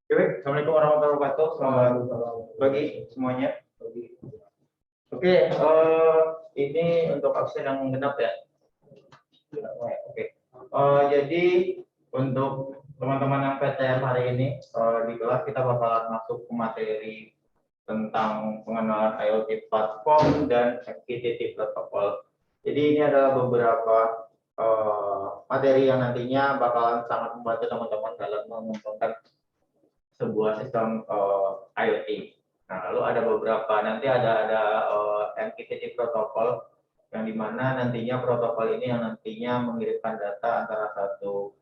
Oke, Assalamualaikum warahmatullahi wabarakatuh. Selamat pagi semuanya. Oke, ini untuk absen yang genap ya. Oke. Jadi untuk teman-teman yang PTM hari ini di kelas kita bakalan masuk ke materi tentang pengenalan IoT platform dan MQTT protokol. Jadi ini adalah beberapa materi yang nantinya bakalan sangat membantu teman-teman dalam mengembangkan sebuah sistem IoT. Nah, lalu ada beberapa, nanti ada MQTT protokol yang dimana nantinya protokol ini yang nantinya mengirimkan data antara satu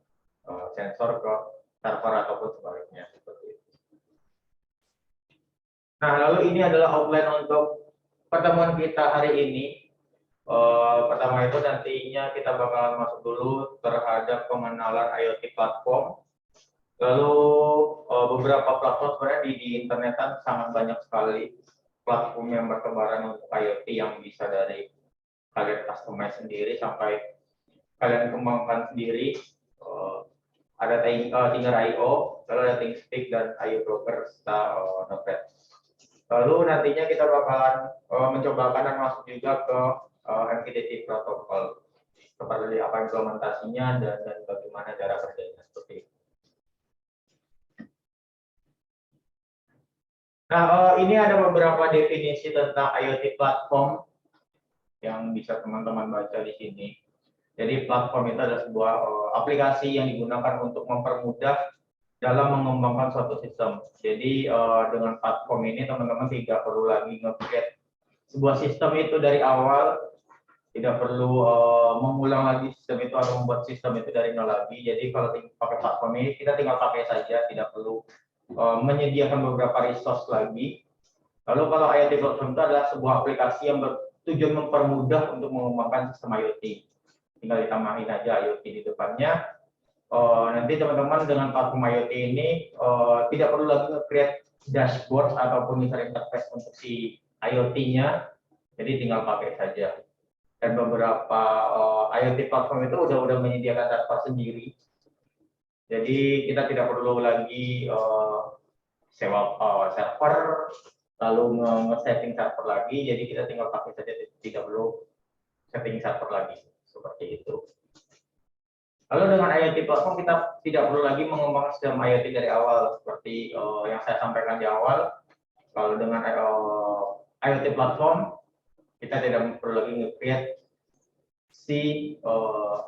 sensor ke server ataupun sebaliknya seperti itu. Nah, lalu ini adalah outline untuk pertemuan kita hari ini. Pertama itu nantinya kita bakalan masuk dulu terhadap pengenalan IoT platform. Lalu beberapa platform sebenarnya di internetan sangat banyak sekali platform yang bertebaran untuk IoT yang bisa dari kalian customize sendiri sampai kalian kembangkan sendiri. Ada Tinger.io, lalu ada ThinkSpeak dan IoBroker serta Notepad. Lalu nantinya kita bakalan mencobakan dan masuk juga ke MQTT protokol seperti apa implementasinya dan bagaimana cara kerjanya seperti itu. Nah, ini ada beberapa definisi tentang IoT platform yang bisa teman-teman baca di sini. Jadi platform itu adalah sebuah aplikasi yang digunakan untuk mempermudah dalam mengembangkan suatu sistem. Jadi dengan platform ini teman-teman tidak perlu lagi nge-create sebuah sistem itu dari awal, tidak perlu mengulang lagi sistem itu atau membuat sistem itu dari nol lagi. Jadi kalau pakai platform ini kita tinggal pakai saja, tidak perlu menyediakan beberapa resource lagi. Lalu kalau IoT platform itu adalah sebuah aplikasi yang bertujuan mempermudah untuk mengembangkan sistem IoT. Tinggal ditambahin aja IoT di depannya. Nanti teman-teman dengan platform IoT ini tidak perlu lagi nge-create dashboard ataupun user interface untuk si IoT-nya. Jadi tinggal pakai saja. Dan beberapa IoT platform itu udah menyediakan server sendiri. Jadi kita tidak perlu lagi sewa server lalu nge-setting server lagi. Jadi kita tinggal pakai saja, tidak perlu setting server lagi seperti itu. Lalu dengan IoT platform kita tidak perlu lagi mengembangkan sistem IoT dari awal seperti yang saya sampaikan di awal. Kalau dengan IoT platform kita tidak perlu lagi nge-create si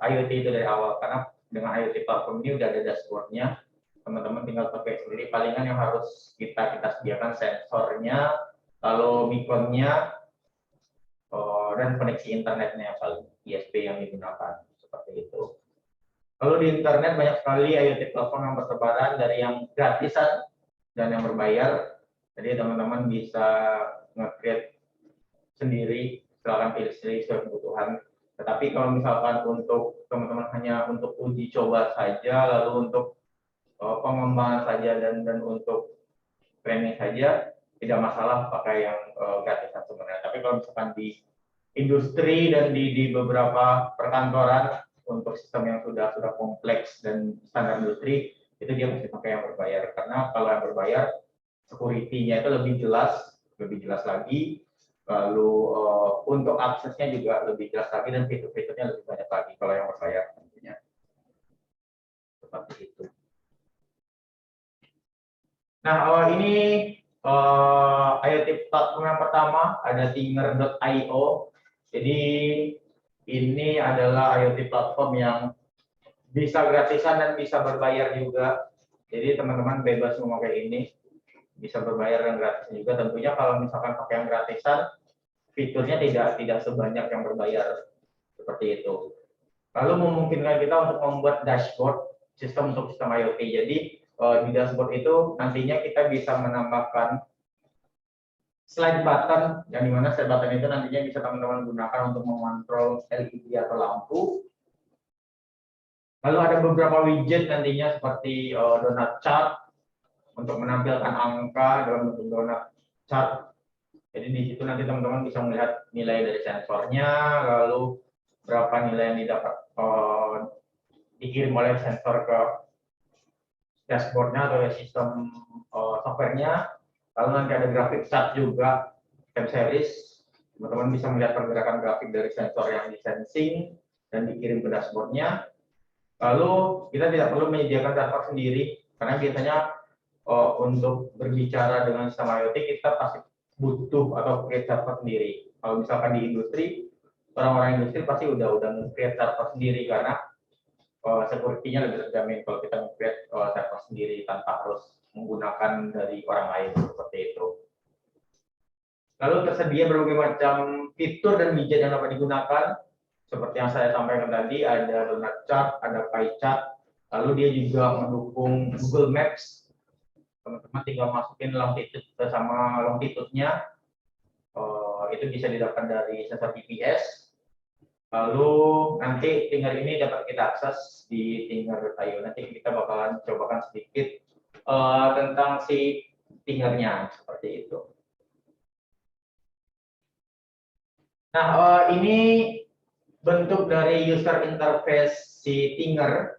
IoT itu dari awal karena dengan IoT platform ini udah ada dashboardnya. Teman-teman tinggal pakai sendiri. Palingan yang harus kita sediakan sensornya, lalu beaconnya, dan koneksi internetnya yang paling ISP yang digunakan seperti itu. Lalu di internet banyak sekali IoT platform yang bertebaran dari yang gratisan dan yang berbayar. Jadi teman-teman bisa nge-create sendiri, silakan pilih sendiri sesuai kebutuhan. Tetapi kalau misalkan untuk teman-teman hanya untuk uji coba saja, lalu untuk pengembangan saja dan untuk training saja, tidak masalah pakai yang gratisan sebenarnya. Tapi kalau misalkan di industri dan di beberapa perkantoran untuk sistem yang sudah kompleks dan standar industri, itu dia mesti pakai yang berbayar. Karena kalau yang berbayar, security-nya itu lebih jelas lagi. Lalu untuk aksesnya juga lebih jelas lagi dan fitur-fiturnya lebih banyak lagi kalau yang berbayar tentunya. Seperti itu. Nah, ini IoT platform yang pertama ada Tinger.io. Jadi ini adalah IoT platform yang bisa gratisan dan bisa berbayar juga. Jadi teman-teman bebas memakai ini, bisa berbayar dan gratis juga. Tentunya kalau misalkan pakai yang gratisan, fiturnya tidak sebanyak yang berbayar seperti itu. Lalu memungkinkan kita untuk membuat dashboard untuk sistem IoT. Jadi di dashboard itu nantinya kita bisa menambahkan slide button, yang dimana slide button itu nantinya bisa teman-teman gunakan untuk mengontrol LED atau lampu. Lalu ada beberapa widget nantinya seperti donut chart untuk menampilkan angka dalam bentuk donut chart. Jadi di situ nanti teman-teman bisa melihat nilai dari sensornya, lalu berapa nilai yang didapat dikirim oleh sensor ke dashboardnya atau sistem softwarenya. Lalu nanti ada grafik chart juga, time series. Teman-teman bisa melihat pergerakan grafik dari sensor yang disensing dan dikirim ke dashboardnya. Lalu kita tidak perlu menyediakan server sendiri, karena biasanya untuk berbicara dengan sistem IoT kita pasti butuh atau create server sendiri. Kalau misalkan di industri, orang-orang industri pasti udah create server sendiri karena security-nya lebih terjamin kalau kita create server sendiri tanpa harus menggunakan dari orang lain seperti itu. Lalu tersedia berbagai macam fitur dan widget yang dapat digunakan. Seperti yang saya sampaikan tadi, ada donut chart, ada pie chart, lalu dia juga mendukung Google Maps. Teman-teman tinggal masukin longitude sama longitude-nya, itu bisa didapat dari sensor GPS. Lalu nanti Tinger ini dapat kita akses di Tinger.io. Nanti kita bakalan cobakan sedikit tentang si Tingernya seperti itu. Nah, ini bentuk dari user interface si Tinger.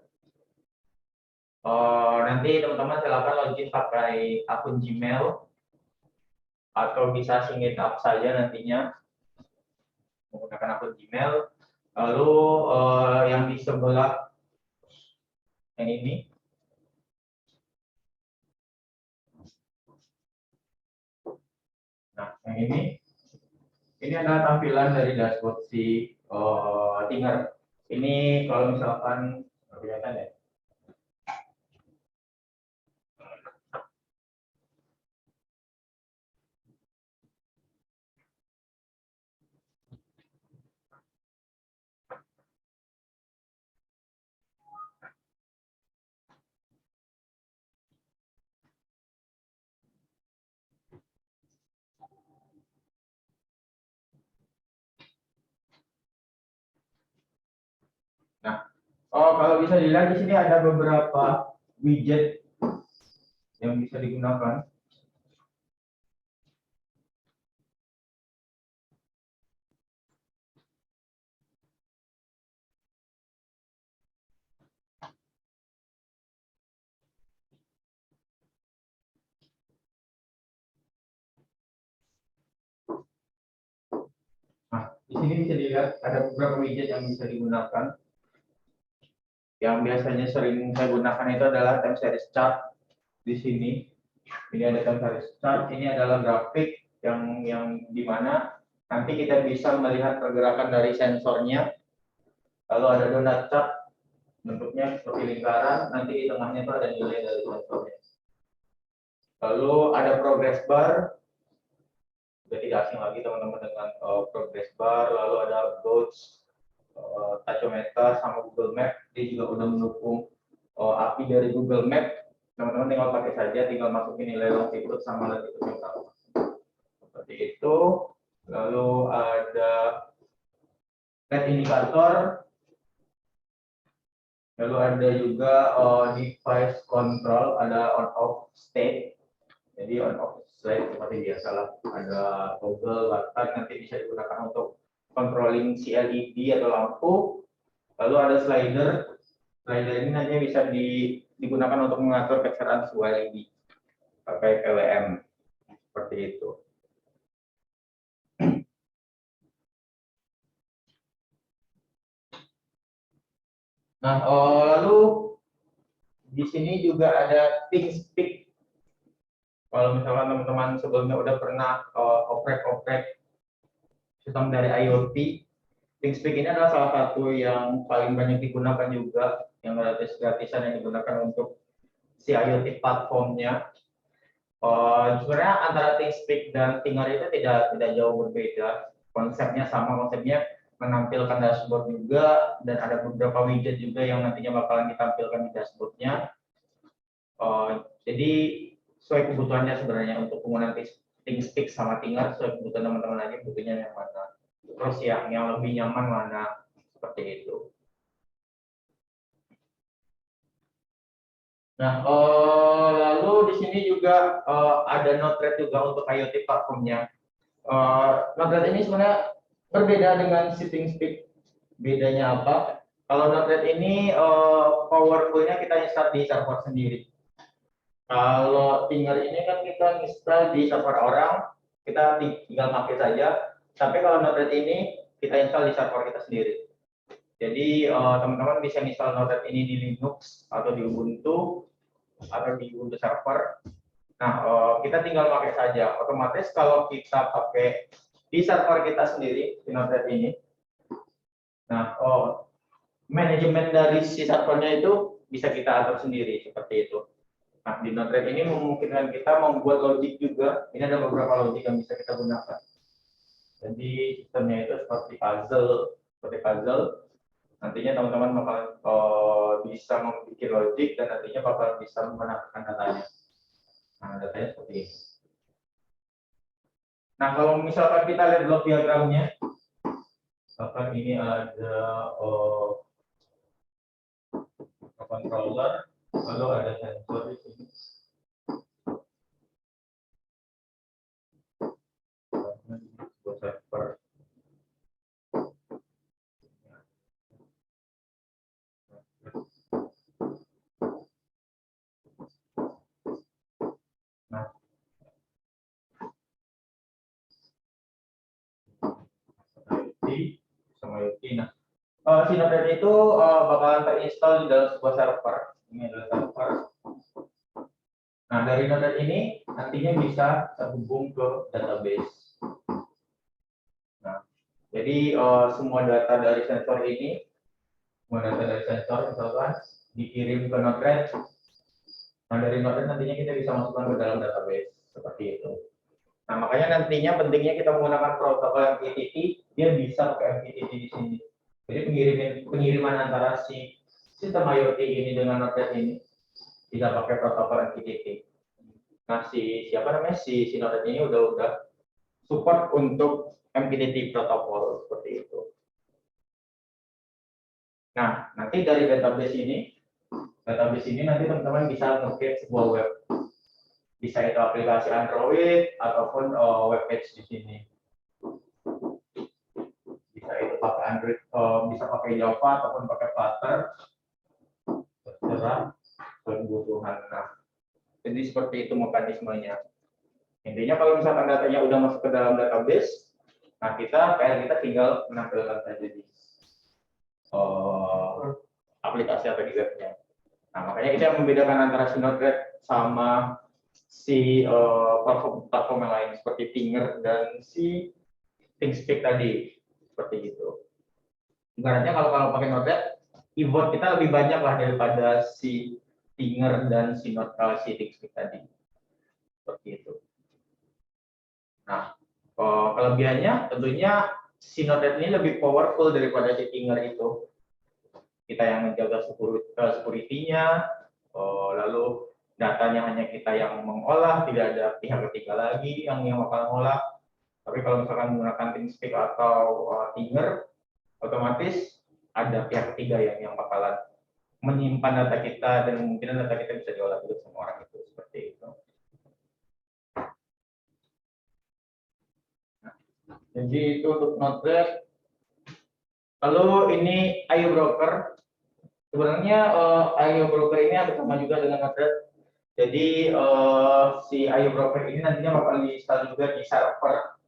Nanti teman-teman silakan login pakai akun Gmail atau bisa sign up saja nantinya menggunakan akun Gmail. Lalu yang di sebelah yang ini, nah yang ini adalah tampilan dari dashboard si Tinger. Ini kalau misalkan kelihatan ya. Nah, kalau bisa dilihat di sini ada beberapa widget yang bisa digunakan. Nah, di sini bisa dilihat ada beberapa widget yang bisa digunakan. Yang biasanya sering saya gunakan itu adalah time series chart. Di sini ini ada time series chart. Ini adalah grafik yang dimana nanti kita bisa melihat pergerakan dari sensornya. Lalu ada donut chart, bentuknya seperti lingkaran. Nanti di tengahnya itu ada nilai dari sensornya. Lalu ada progress bar. Sudah tidak asing lagi teman-teman dengan progress bar. Lalu ada gauge, tachymeter sama Google Map. Dia juga udah mendukung API dari Google Map. Teman-teman tinggal pakai saja, tinggal masukin nilai longitude sama latitude yang sama. Seperti itu. Lalu ada LED indikator. Lalu ada juga device control, ada on off state. Jadi on off state seperti biasalah. Ada toggle, button, nanti bisa digunakan untuk controlling si LED atau lampu. Lalu ada slider. Slider ini nantinya bisa digunakan untuk mengatur kecerahan sebuah LED pakai PWM seperti itu. Nah, lalu di sini juga ada ThingSpeak. Kalau misalkan teman-teman sebelumnya udah pernah oprek sistem dari IoT, ThinkSpeak ini adalah salah satu yang paling banyak digunakan juga, yang gratisan yang digunakan untuk si IoT platformnya. Sebenarnya antara ThinkSpeak dan Thinger itu tidak jauh berbeda. Konsepnya sama, konsepnya menampilkan dashboard juga, dan ada beberapa widget juga yang nantinya bakalan ditampilkan di dashboardnya. Jadi sesuai kebutuhannya sebenarnya untuk penggunaan ThinkSpeak sama Thinger, sesuai kebutuhan teman-teman aja butuhnya yang mana. Terus yang lebih nyaman mana, seperti itu. Nah, lalu di sini juga ada Node-RED juga untuk IoT platformnya. Node-RED ini sebenarnya berbeda dengan si ThinkSpeak. Bedanya apa? Kalau Node-RED ini powerful-nya kita install di server sendiri. Kalau Thinger ini kan kita install di server orang, kita tinggal pakai saja. Tapi kalau Node-RED ini kita install di server kita sendiri. Jadi teman-teman bisa install Node-RED ini di Linux atau di Ubuntu atau di Ubuntu server. Nah, kita tinggal pakai saja. Otomatis kalau kita pakai di server kita sendiri di Node-RED ini, nah manajemen dari si servernya itu bisa kita atur sendiri seperti itu. Nah, di Node-RED ini memungkinkan kita membuat logic juga. Ini ada beberapa logic yang bisa kita gunakan. Jadi sistemnya itu seperti puzzle. Nantinya teman-teman bakal bisa membuat logic dan nantinya bakal bisa menambahkan datanya. Nah, datanya seperti ini. Nah, kalau misalkan kita lihat blok diagramnya, misalkan ini ada controller, lalu ada sensor di sini. Server. Nah, sama IoT. Nah, si Node-RED itu bakalan terinstall di dalam sebuah server. Ini adalah server. Nah, dari Node-RED ini nantinya bisa terhubung ke database. Nah, jadi semua data dari sensor ini, misalkan dikirim ke Node-RED. Nah, dari Node-RED nantinya kita bisa masukkan ke dalam database seperti itu. Nah, makanya nantinya pentingnya kita menggunakan protokol MQTT, dia bisa pakai MQTT di sini. Jadi pengiriman antara si sistem IoT ini dengan Node-RED ini tidak pakai protokol MQTT. Nah, si Node-RED ini udah support untuk MQTT protokol seperti itu. Nah, nanti dari database ini nanti teman-teman bisa nge-create sebuah web. Bisa itu aplikasi Android ataupun webpage di sini. Bisa itu pakai Android, bisa pakai Java ataupun pakai Flutter, terserah kebutuhan. Nah, jadi seperti itu mekanismenya. Intinya kalau misalkan datanya udah masuk ke dalam database, nah kita tinggal menampilkan saja di aplikasi atau di webnya. Nah, makanya itu yang membedakan antara si Node-RED sama si platform yang lain seperti Thinger dan si ThinkSpeak tadi, seperti itu. Ibaratnya kalau pakai Node-RED, keyboard kita lebih banyak lah daripada si Thinger dan si ThinkSpeak tadi, seperti itu. Nah, kelebihannya tentunya si Node-RED ini lebih powerful daripada si Thinger itu. Kita yang menjaga security-nya, lalu datanya hanya kita yang mengolah, tidak ada pihak ketiga lagi yang bakal mengolah. Tapi kalau misalkan menggunakan ThinkSpeak atau Thinger, otomatis ada pihak ketiga yang bakalan menyimpan data kita dan kemungkinan data kita bisa diolah juga sama orang itu, seperti itu. Nah, jadi itu untuk Node-RED. Lalu ini IO Broker. Sebenarnya IO Broker ini ada sama juga dengan Node-RED. Jadi si IO Broker ini nantinya bakal di-install juga di server.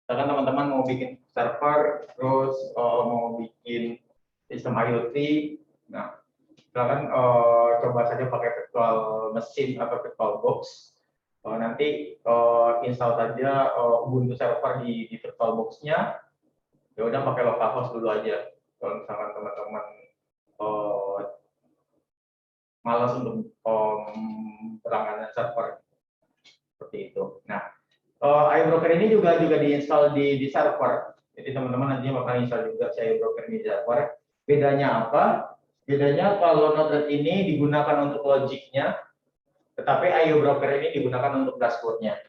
Misalkan teman-teman mau bikin server, terus mau bikin sistem IoT, nah silakan coba saja pakai virtual machine atau virtual box. Nanti install saja Ubuntu server di virtual box-nya. ya udah pakai localhost dulu aja. Kalau misalkan teman-teman malas untuk berlangganan server seperti itu. Nah, iBroker ini juga diinstal di server. Jadi teman-teman nantinya bakal install juga si iBroker di server. Bedanya apa? Bedanya kalau Node.js ini digunakan untuk logiknya, tetapi iBroker ini digunakan untuk dashboardnya.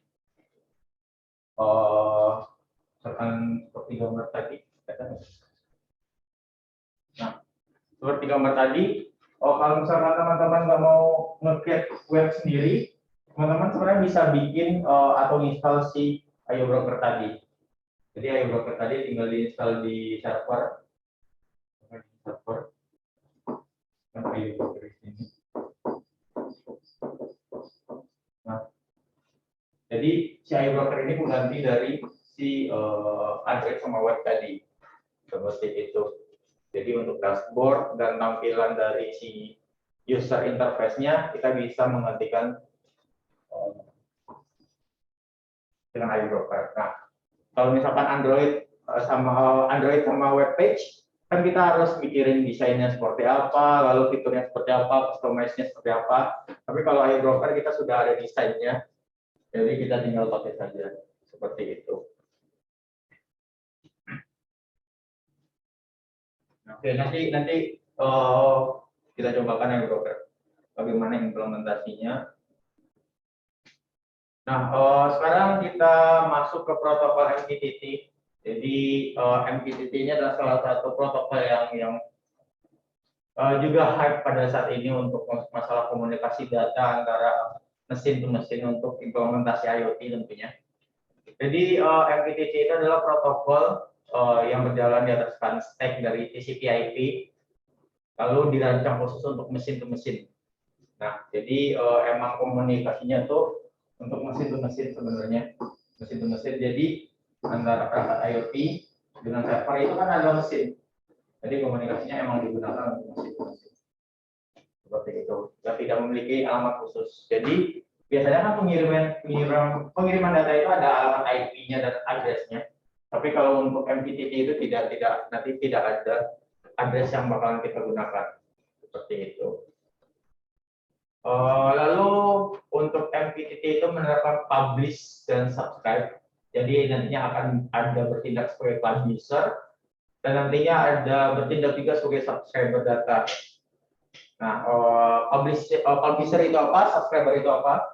Misalkan seperti gambar tadi. Nah, seperti gambar tadi, kalau misalkan teman-teman nggak mau nge-create web sendiri, teman-teman sebenarnya bisa bikin atau install si iBroker tadi. Jadi iBroker tadi tinggal diinstal di server. Kan iBroker di sini. Nah, jadi si iBroker ini pengganti dari si Android sama web tadi. Seperti itu. Jadi untuk dashboard dan tampilan dari si user interface-nya kita bisa menggantikan dengan iBroker. Nah, kalau misalkan Android sama web page, kan kita harus mikirin desainnya seperti apa, lalu fiturnya seperti apa, customize-nya seperti apa. Tapi kalau iBroker kita sudah ada desainnya, jadi kita tinggal pakai saja seperti itu. Oke, nanti kita cobakan iBroker. Bagaimana implementasinya? Nah, sekarang kita masuk ke protokol MQTT. Jadi MQTT ini adalah salah satu protokol yang juga hype pada saat ini untuk masalah komunikasi data antara mesin ke mesin untuk implementasi IoT tentunya. Jadi MQTT itu adalah protokol yang berjalan di atas stack dari TCP/IP, lalu dirancang khusus untuk mesin ke mesin. Nah, jadi emang komunikasinya tuh untuk mesin ke mesin sebenarnya, mesin ke mesin. Jadi antara perangkat IoT dengan server itu kan ada mesin. Jadi komunikasinya emang digunakan untuk mesin ke mesin. Seperti itu. Ya, tidak memiliki alamat khusus. Jadi biasanya kan pengiriman data itu ada alamat IP-nya dan address-nya. Tapi kalau untuk MQTT itu tidak ada address yang bakalan kita gunakan. Seperti itu. Lalu untuk MQTT itu menerapkan publish dan subscribe. Jadi nantinya akan ada bertindak sebagai publisher dan nantinya ada bertindak juga sebagai subscriber data. Nah, publisher itu apa? Subscriber itu apa?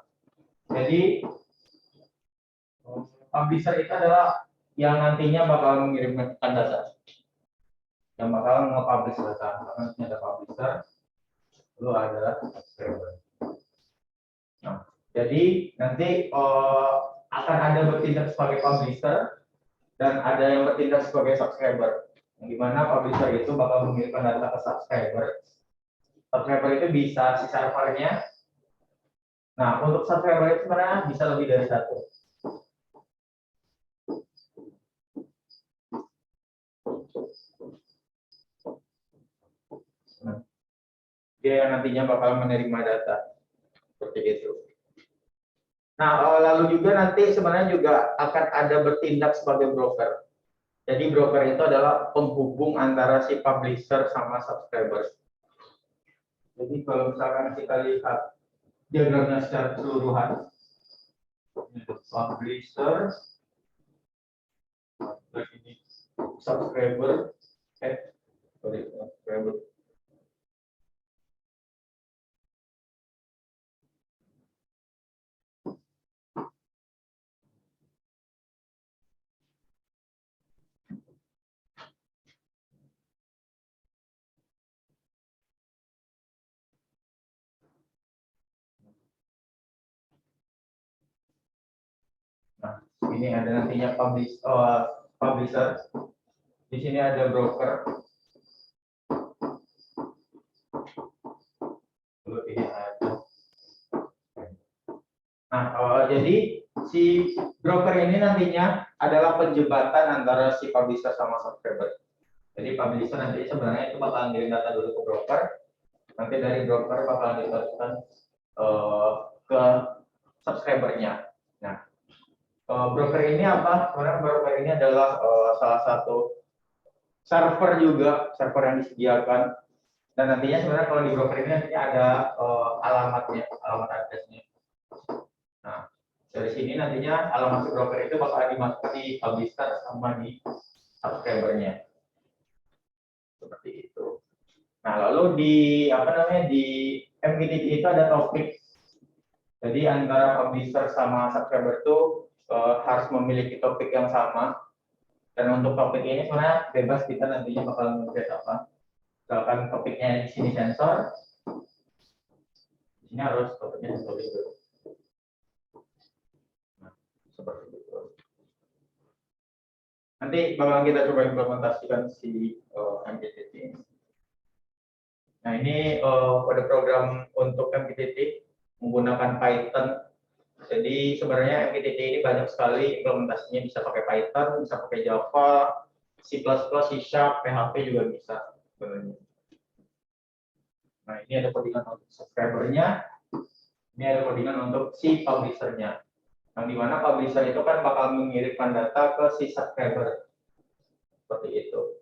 Jadi publisher itu adalah yang nantinya bakal mengirimkan data, yang bakal nge-publish data. Nanti ada publisher, lalu ada subscriber. Nah, jadi nanti akan ada bertindak sebagai publisher dan ada yang bertindak sebagai subscriber. Yang dimana publisher itu bakal mengirimkan data ke subscriber. Subscriber itu bisa si servernya. Nah, untuk subscriber itu sebenarnya bisa lebih dari satu. Nah, dia yang nantinya bakal menerima data seperti itu. Nah, lalu juga nanti sebenarnya juga akan ada bertindak sebagai broker. Jadi broker itu adalah penghubung antara si publisher sama subscriber. Jadi kalau misalkan kita lihat diagramnya secara keseluruhan, publisher, ini subscriber, subscriber. Nah, ini ada nantinya publisher. Di sini ada broker. Lalu ini ada. Nah, jadi si broker ini nantinya adalah penjembatan antara si publisher sama subscriber. Jadi publisher nanti sebenarnya itu bakalan ngirim data dulu ke broker. Nanti dari broker bakalan diteruskan ke subscribernya. Nah, broker ini apa? Sebenarnya broker ini adalah salah satu server yang disediakan. Dan nantinya sebenarnya kalau di broker ini nantinya ada alamatnya, alamat addressnya. Nah, dari sini nantinya alamat si broker itu bakal dimasukkan di publisher sama di subscribernya. Seperti itu. Nah, lalu di di MQTT itu ada topik. Jadi antara publisher sama subscriber itu harus memiliki topik yang sama. Dan untuk topik ini sebenarnya bebas, kita nantinya bakal nge-create apa. Misalkan topiknya di sini sensor, di sini harus topiknya sensor itu. Nah, seperti itu. Nanti bakal kita coba implementasikan si MQTT ini. Nah, ini kode program untuk MQTT menggunakan Python. Jadi sebenarnya MQTT ini banyak sekali implementasinya, bisa pakai Python, bisa pakai Java, C++, C Sharp, PHP juga bisa sebenarnya. Nah, ini ada codingan untuk subscribernya, ini ada codingan untuk si publishernya. Yang dimana publisher itu kan bakal mengirimkan data ke si subscriber, seperti itu.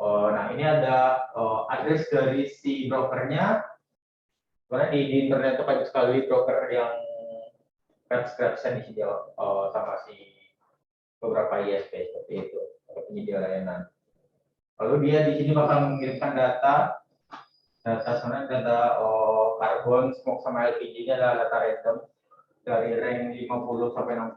Nah, ini ada address dari si brokernya. Sebenarnya di internet itu banyak sekali broker yang subscription di sini sama si beberapa ISP seperti itu, atau penyedia layanan. Lalu dia di sini bakal mengirimkan data sebenarnya data karbon, smoke sama LPG-nya adalah data random dari range 50 sampai 60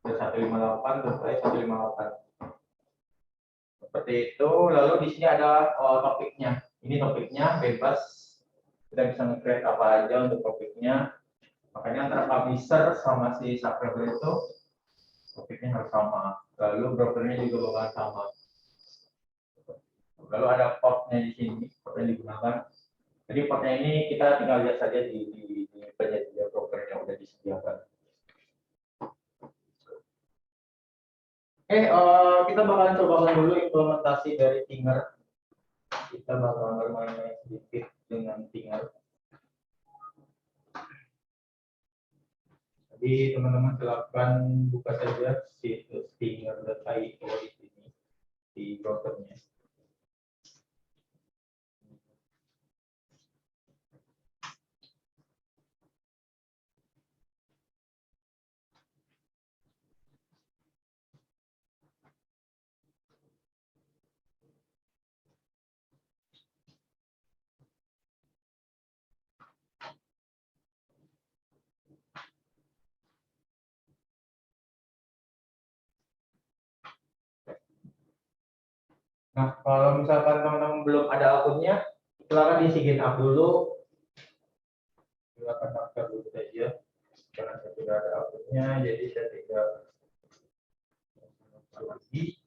ke 158 sampai 158. Seperti itu. Lalu di sini ada topiknya. Ini topiknya bebas, kita bisa nge-create apa aja untuk topiknya. Makanya antara publisher sama si subscriber itu topiknya harus sama. Lalu brokernya juga bakal sama. Lalu ada portnya di sini, port yang digunakan. Jadi portnya ini kita tinggal lihat saja di penyedia broker yang sudah disediakan. Kita bakalan coba dulu implementasi dari Tinger. Kita bakalan bermain sedikit dengan Tinger. Jadi teman-teman silakan buka saja situs tinger.io di sini di browsernya. Nah, kalau misalkan teman-teman belum ada akunnya, silakan di sign up dulu. Silakan daftar dulu saja. Karena saya sudah ada akunnya, jadi saya tidak lagi.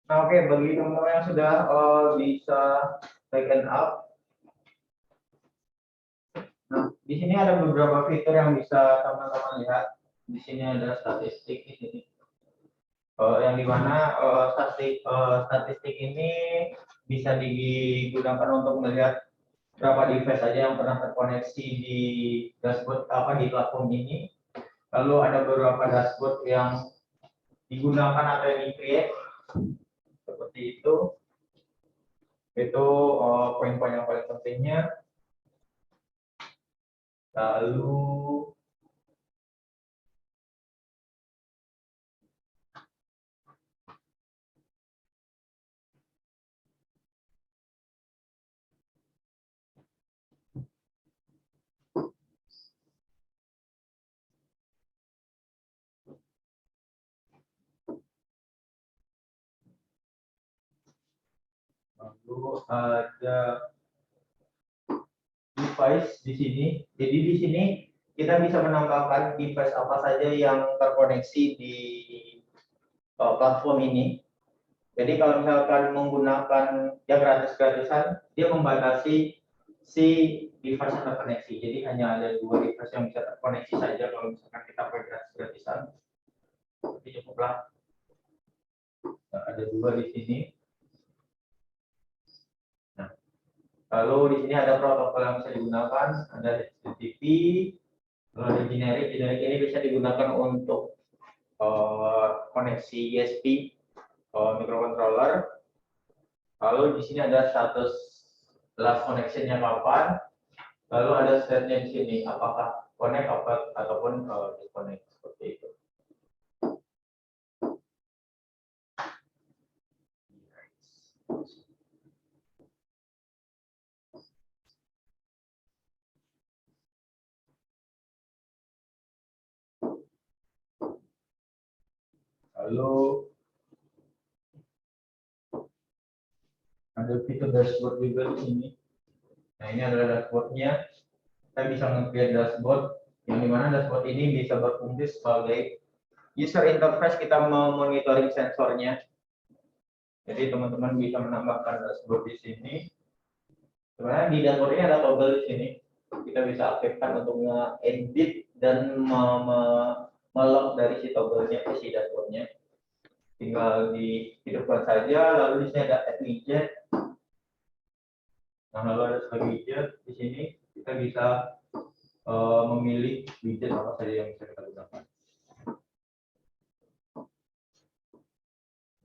Nah, oke, bagi teman-teman yang sudah bisa back up. Nah, di sini ada beberapa fitur yang bisa teman-teman lihat. Di sini ada statistik di sini. Yang dimana statistik ini bisa digunakan untuk melihat berapa device saja yang pernah terkoneksi di dashboard di platform ini. Lalu ada beberapa dashboard yang digunakan atau yang di-create seperti itu. Itu poin-poin yang paling pentingnya. Lalu ada device di sini. Jadi di sini kita bisa menambahkan device apa saja yang terkoneksi di platform ini. Jadi kalau misalkan menggunakan yang gratis-gratisan, dia membatasi si device yang terkoneksi. Jadi hanya ada 2 device yang bisa terkoneksi saja kalau misalkan kita pakai gratis-gratisan. Jadi cukuplah. Nah, ada 2 di sini. Nah, lalu di sini ada protokol yang bisa digunakan, ada HTTP, lalu ada generic. Generic ini bisa digunakan untuk koneksi USB microcontroller. Lalu di sini ada status last connection-nya kapan. Lalu ada state-nya di sini, apakah connect ataupun disconnect seperti itu. Lalu ada fitur dashboard juga di sini. Nah, ini adalah dashboard-nya. Kita bisa nge-create dashboard, yang dimana dashboard ini bisa berfungsi sebagai user interface kita memonitoring sensornya. Jadi teman-teman bisa menambahkan dashboard di sini. Sebenarnya di dashboard ini ada toggle di sini. Kita bisa aktifkan untuk nge-edit dan melog dari si toggle-nya ke si dashboard-nya. Tinggal dihidupkan saja, lalu di sini ada add widget. Nah, lalu ada sebagai widget di sini kita bisa memilih widget apa saja yang bisa kita gunakan.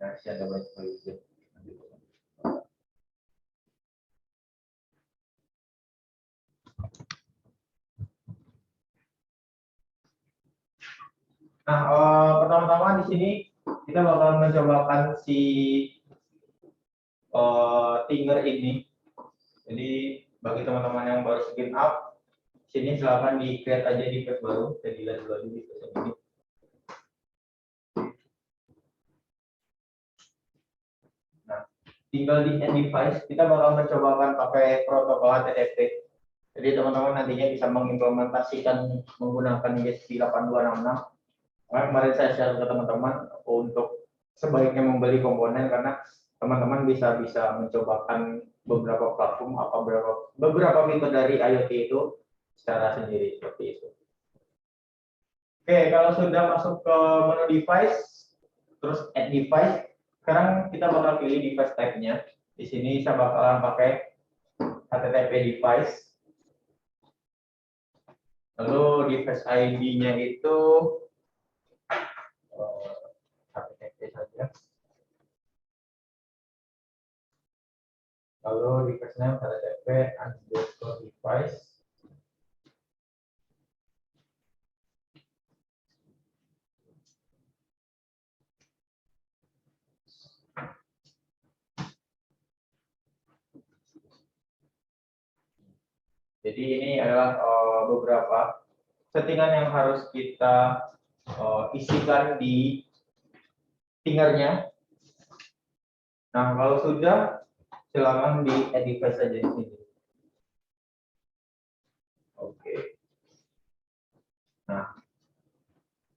Nah, sini ada banyak widget. Nah, pertama-tama di sini kita bakal mencobakan si Tinger ini. Jadi bagi teman-teman yang baru sign up, sini silakan di create aja device baru. Saya dilihat dulu di device ini. Nah, tinggal di add device, kita bakal mencobakan pakai protokol HTTP. Jadi teman-teman nantinya bisa mengimplementasikan menggunakan ESP 8266. Kemarin saya share ke teman-teman untuk sebaiknya membeli komponen karena teman-teman bisa mencobakan beberapa platform beberapa fitur dari IoT itu secara sendiri seperti itu. Oke, kalau sudah masuk ke menu device, terus add device, sekarang kita bakal pilih device type-nya. Di sini saya bakalan pakai HTTP device. Lalu device ID-nya itu HTTP saja. Lalu device-nya HTTP underscore device. Jadi ini adalah beberapa settingan yang harus kita isikan di Tingernya. Nah, kalau sudah, silakan di add device saja di sini. Oke. Nah,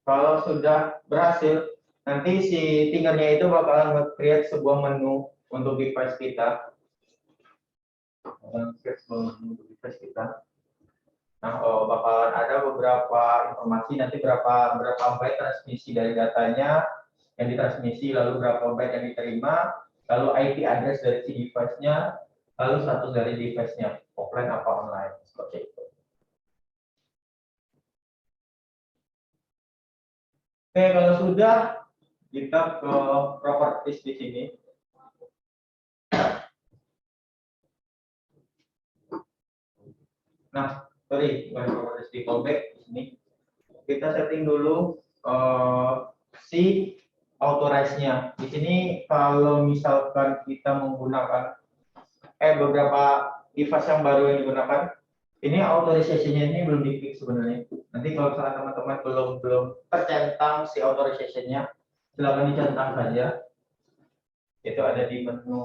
kalau sudah berhasil, nanti si tinkernya itu bakalan nge-create sebuah menu untuk device kita. Nah, bakalan ada beberapa informasi nanti berapa byte transmisi dari datanya yang ditransmisi, lalu berapa byte yang diterima, lalu IP address dari si device-nya, lalu status dari device-nya, offline apa online, seperti itu. Oke, kalau sudah, kita ke properties di sini. Nah, sorry, bukan properties di callback di sini. Kita setting dulu si authorize-nya. Di sini kalau misalkan kita menggunakan beberapa device yang baru yang digunakan, ini authorization-nya ini belum di-fix sebenarnya. Nanti kalau misalkan teman-teman belum tercentang si authorization-nya, silakan dicentang saja. Itu ada di menu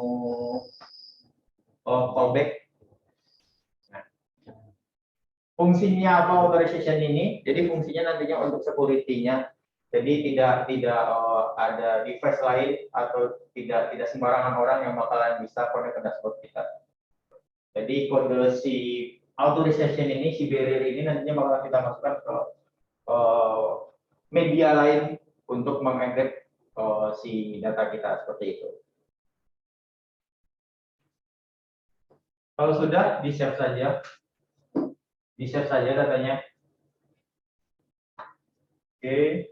callback. Nah, fungsinya apa authorization ini? Jadi fungsinya nantinya untuk security-nya. Jadi tidak ada device lain atau tidak sembarangan orang yang bakalan bisa connect ke dashboard kita. Jadi kode si authorization ini, si barrier ini nantinya bakal kita masukkan ke media lain untuk mengencrypt si data kita seperti itu. Kalau sudah, di-save saja. Di-save saja datanya. Oke.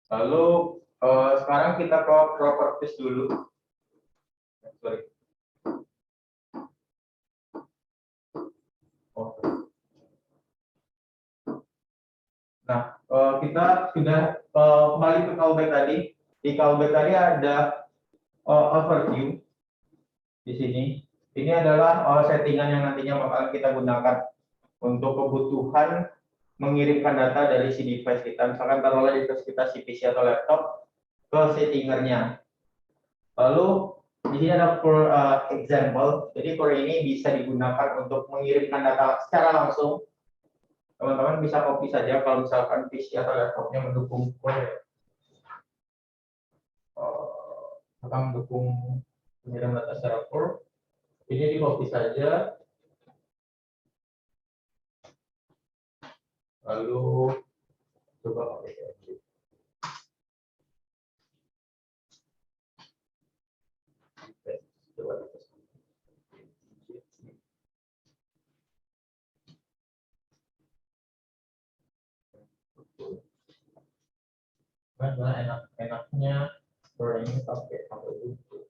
Lalu sekarang kita ke properties dulu. Sorry. Nah, kita sudah kembali ke callback tadi. Di callback tadi ada overview di sini. Ini adalah settingan yang nantinya bakal kita gunakan untuk kebutuhan mengirimkan data dari si device kita. Misalkan taruhlah device kita si PC atau laptop ke settingernya. Lalu di sini ada for example. Jadi for ini bisa digunakan untuk mengirimkan data secara langsung. Teman-teman bisa copy saja kalau misalkan PC atau laptopnya mendukung pengirim data secara core. Ini di copy saja. Lalu coba pakai Karena enaknya ini pakai Ubuntu.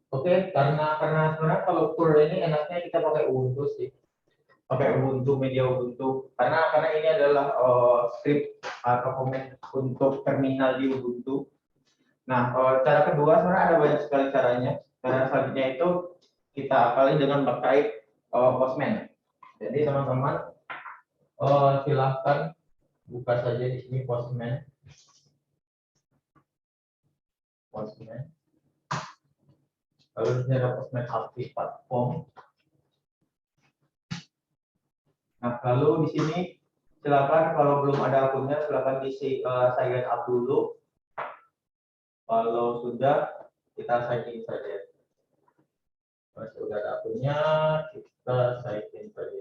Oke, karena sebenarnya kalau core ini enaknya kita pakai Ubuntu sih, pakai Ubuntu, media Ubuntu, karena ini adalah script atau komen untuk terminal di Ubuntu. Nah, cara kedua sebenarnya ada banyak sekali caranya. Cara selanjutnya itu kita akali dengan pakai Postman. Jadi teman-teman silahkan buka saja di sini Postman. Lalu di sini ada Postman aktif platform. Nah, lalu di sini silakan kalau belum ada akunnya silakan diisi sign up dulu. Kalau sudah kita sign in saja. Kalau sudah ada akunnya kita sign in saja.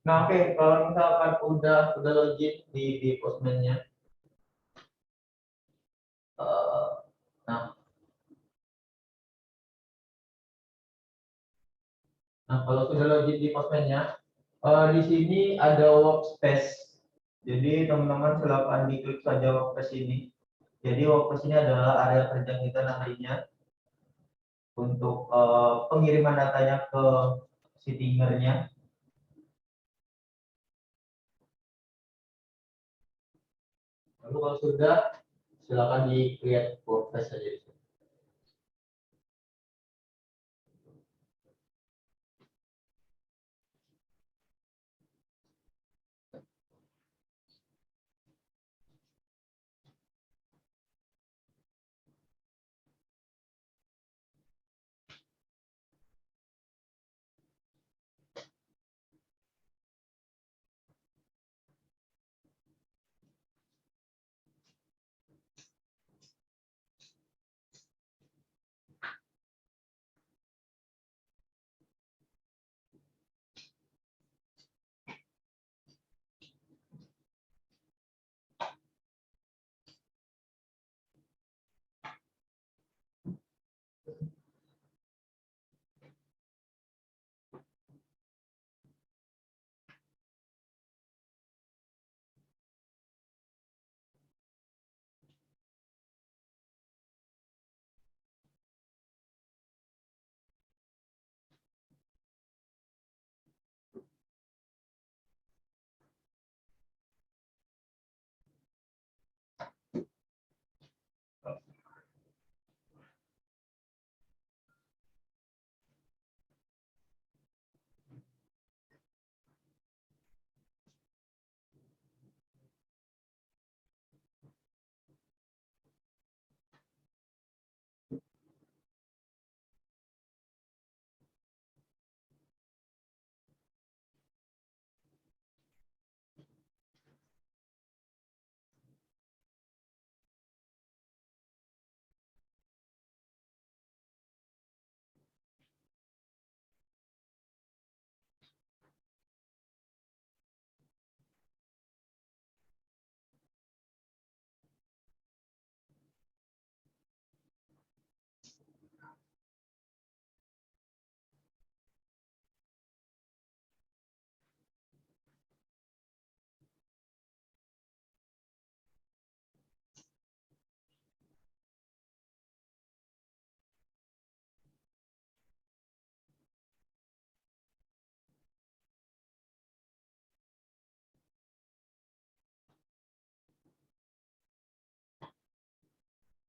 Nah, oke, kalau misalkan udah login di Postman-nya, nah, kalau sudah login di Postman-nya, di sini ada workspace. Jadi teman-teman silakan diklik saja workspace ini. Jadi workspace ini adalah area kerja kita nantinya untuk pengiriman datanya ke Citinger-nya. Lalu kalau sudah, silakan di create workspace saja.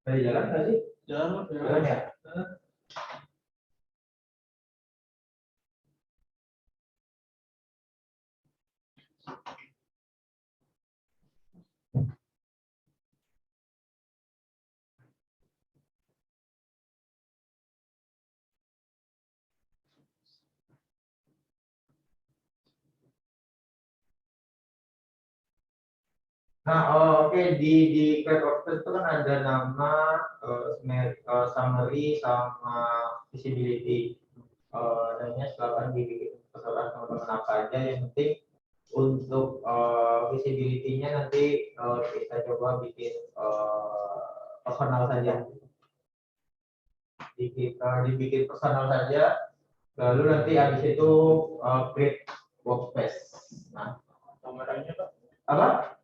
Dari jalan nggak sih? Jalan ya? Nah, oke, di Create Workspace itu kan ada nama, summary, sama visibility. Namanya silakan dibikin terserah teman-teman apa aja. Yang penting untuk visibility-nya nanti kita coba bikin personal saja. Dibikin personal saja. Lalu nanti habis itu create workspace. Nah, summary-nya apa?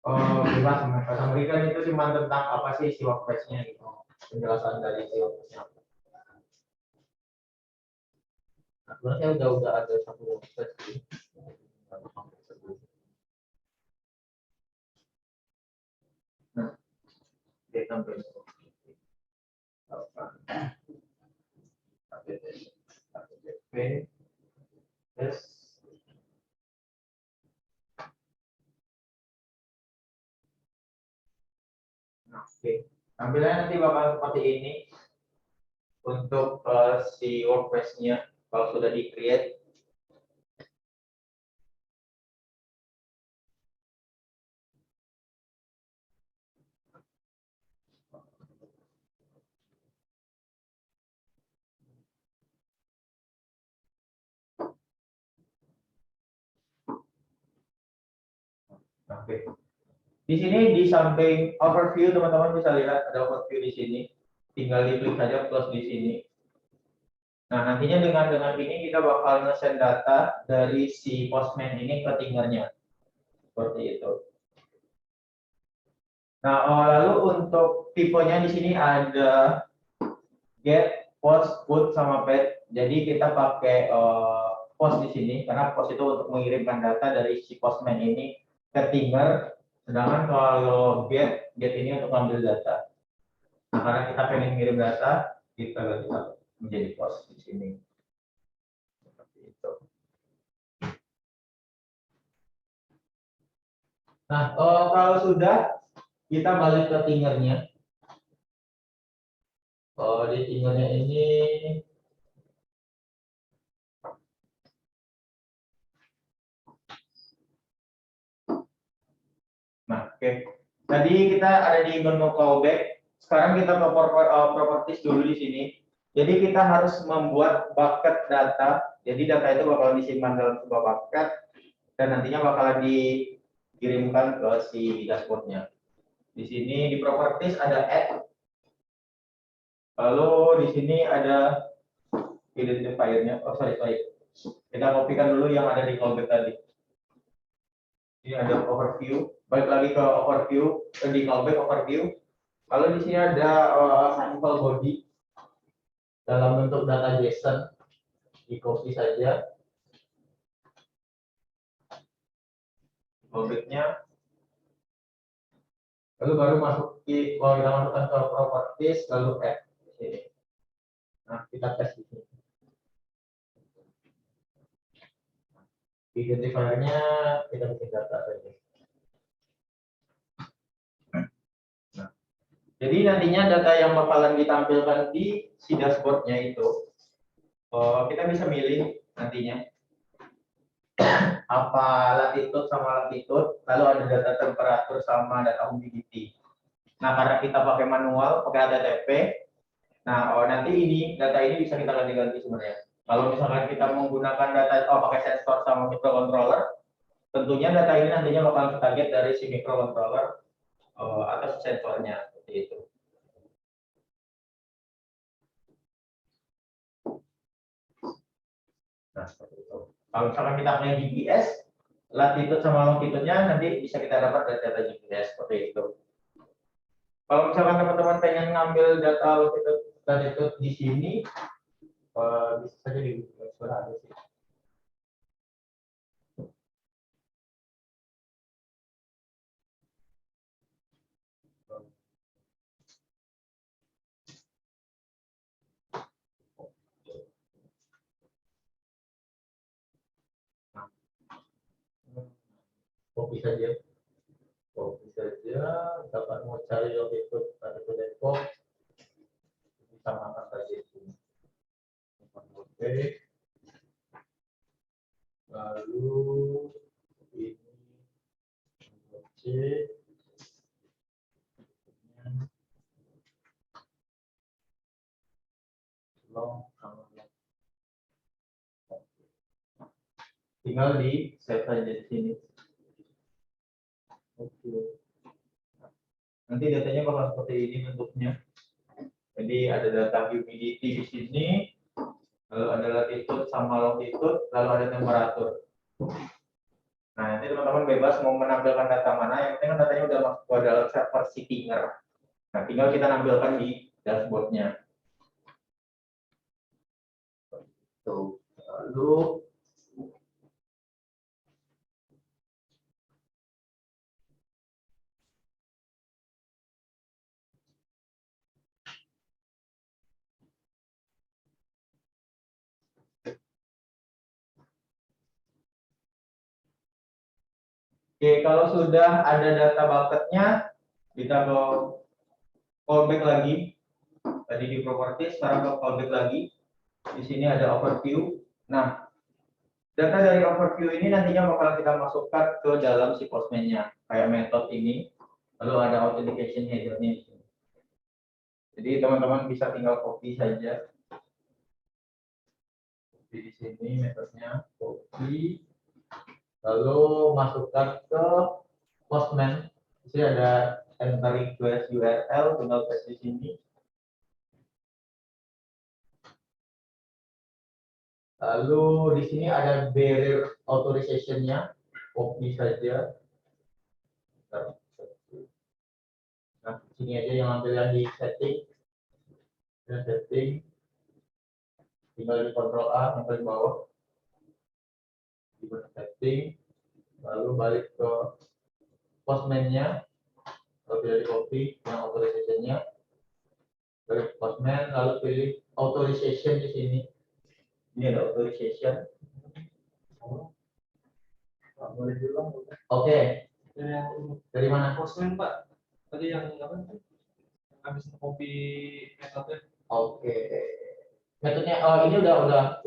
Bebas, summary kan itu cuma tentang apa sih si workspace-nya gitu. Penjelasan dari si workspace-nya. Nah, sebenarnya udah ada satu workspace sih. Nah, kita tampil. Yes. Nah, oke. Tampilannya nanti bakal seperti ini untuk si workspace-nya kalau sudah di-create. Oke. Di sini di samping overview teman-teman bisa lihat ada overview di sini. Tinggal diklik saja plus di sini. Nah, nantinya dengan ini kita bakal nge-send data dari si Postman ini ke Tingernya. Seperti itu. Nah, lalu untuk tipenya di sini ada get, post, put, sama pad. Jadi kita pakai post di sini karena post itu untuk mengirimkan data dari si Postman ini ke Tinger. Sedangkan kalau get ini untuk ambil data. Nah, karena kita pengen ngirim data, kita ganti menjadi post di sini. Seperti itu. Nah, kalau sudah, kita balik ke Tingernya. Di Tingernya ini, nah, oke. Tadi kita ada di menu callback. Sekarang kita ke properties dulu di sini. Jadi kita harus membuat bucket data. Jadi data itu bakal disimpan dalam sebuah bucket dan nantinya bakal dikirimkan ke si dashboardnya. Di sini di properties ada add. Lalu di sini ada identifier-nya. Oh, sorry. Kita kopikan dulu yang ada di callback tadi. Ini ada overview. Balik lagi ke overview, di callback overview. Lalu di sini ada sample body dalam bentuk data JSON. Di copy saja. Callback-nya. Lalu baru kita masukkan ke properties, lalu add. Nah, kita tes di sini. Identifier-nya kita bikin data saja. Nah, jadi nantinya data yang bakalan ditampilkan di si dashboard-nya itu, kita bisa milih nantinya apa latitude sama latitude, lalu ada data temperatur sama data humidity. Nah, karena kita pakai manual, pakai HTTP, nah nanti data ini bisa kita ganti-ganti sebenarnya. Kalau misalkan kita menggunakan data pakai sensor sama microcontroller, tentunya data ini nantinya bakal kita get dari si microcontroller atau sensornya seperti itu. Nah, seperti itu. Kalau misalkan kita pakai GPS, latitude sama longitude-nya nanti bisa kita dapat dari data GPS seperti itu. Kalau misalkan teman-teman pengen ngambil data latitude di sini, bisa saja di Google ada sih. Copy saja. Dapat mau cari latitude Depok, bisa makan saja itu. Oke. Lalu ini C. Tinggal di save saja di sini. Oke. Nanti datanya bakal seperti ini bentuknya. Jadi ada data humidity di sini, lalu ada latitude sama longitude, lalu ada temperatur. Nah, nanti teman-teman bebas mau menampilkan data mana, yang penting datanya udah masuk ke dalam server si Tinger. Nah, tinggal kita nampilkan di dashboard-nya. Lalu oke, kalau sudah ada data bucket-nya, kita ke callback lagi. Tadi di properties, sekarang ke callback lagi. Di sini ada overview. Nah, data dari overview ini nantinya bakal kita masukkan ke dalam si Postman-nya. Kayak metode ini, lalu ada authentication header-nya. Jadi teman-teman bisa tinggal copy saja. Copy di sini metodenya, copy. Lalu masukkan ke Postman. Di sini ada enter request URL, tinggal paste di sini. Lalu di sini ada barrier authorization-nya, copy saja. Nah, sini aja yang ambil yang di setting, tinggal di Ctrl A sampai di bawah, di setting, lalu balik ke postman-nya, lalu pilih di copy yang authorization-nya, balik ke postman, lalu pilih authorization di sini. Ini ada authorization. Oke. Dari mana? Postman Pak. Tadi yang apa? Habis copy metode. Oke. Metodenya ini udah.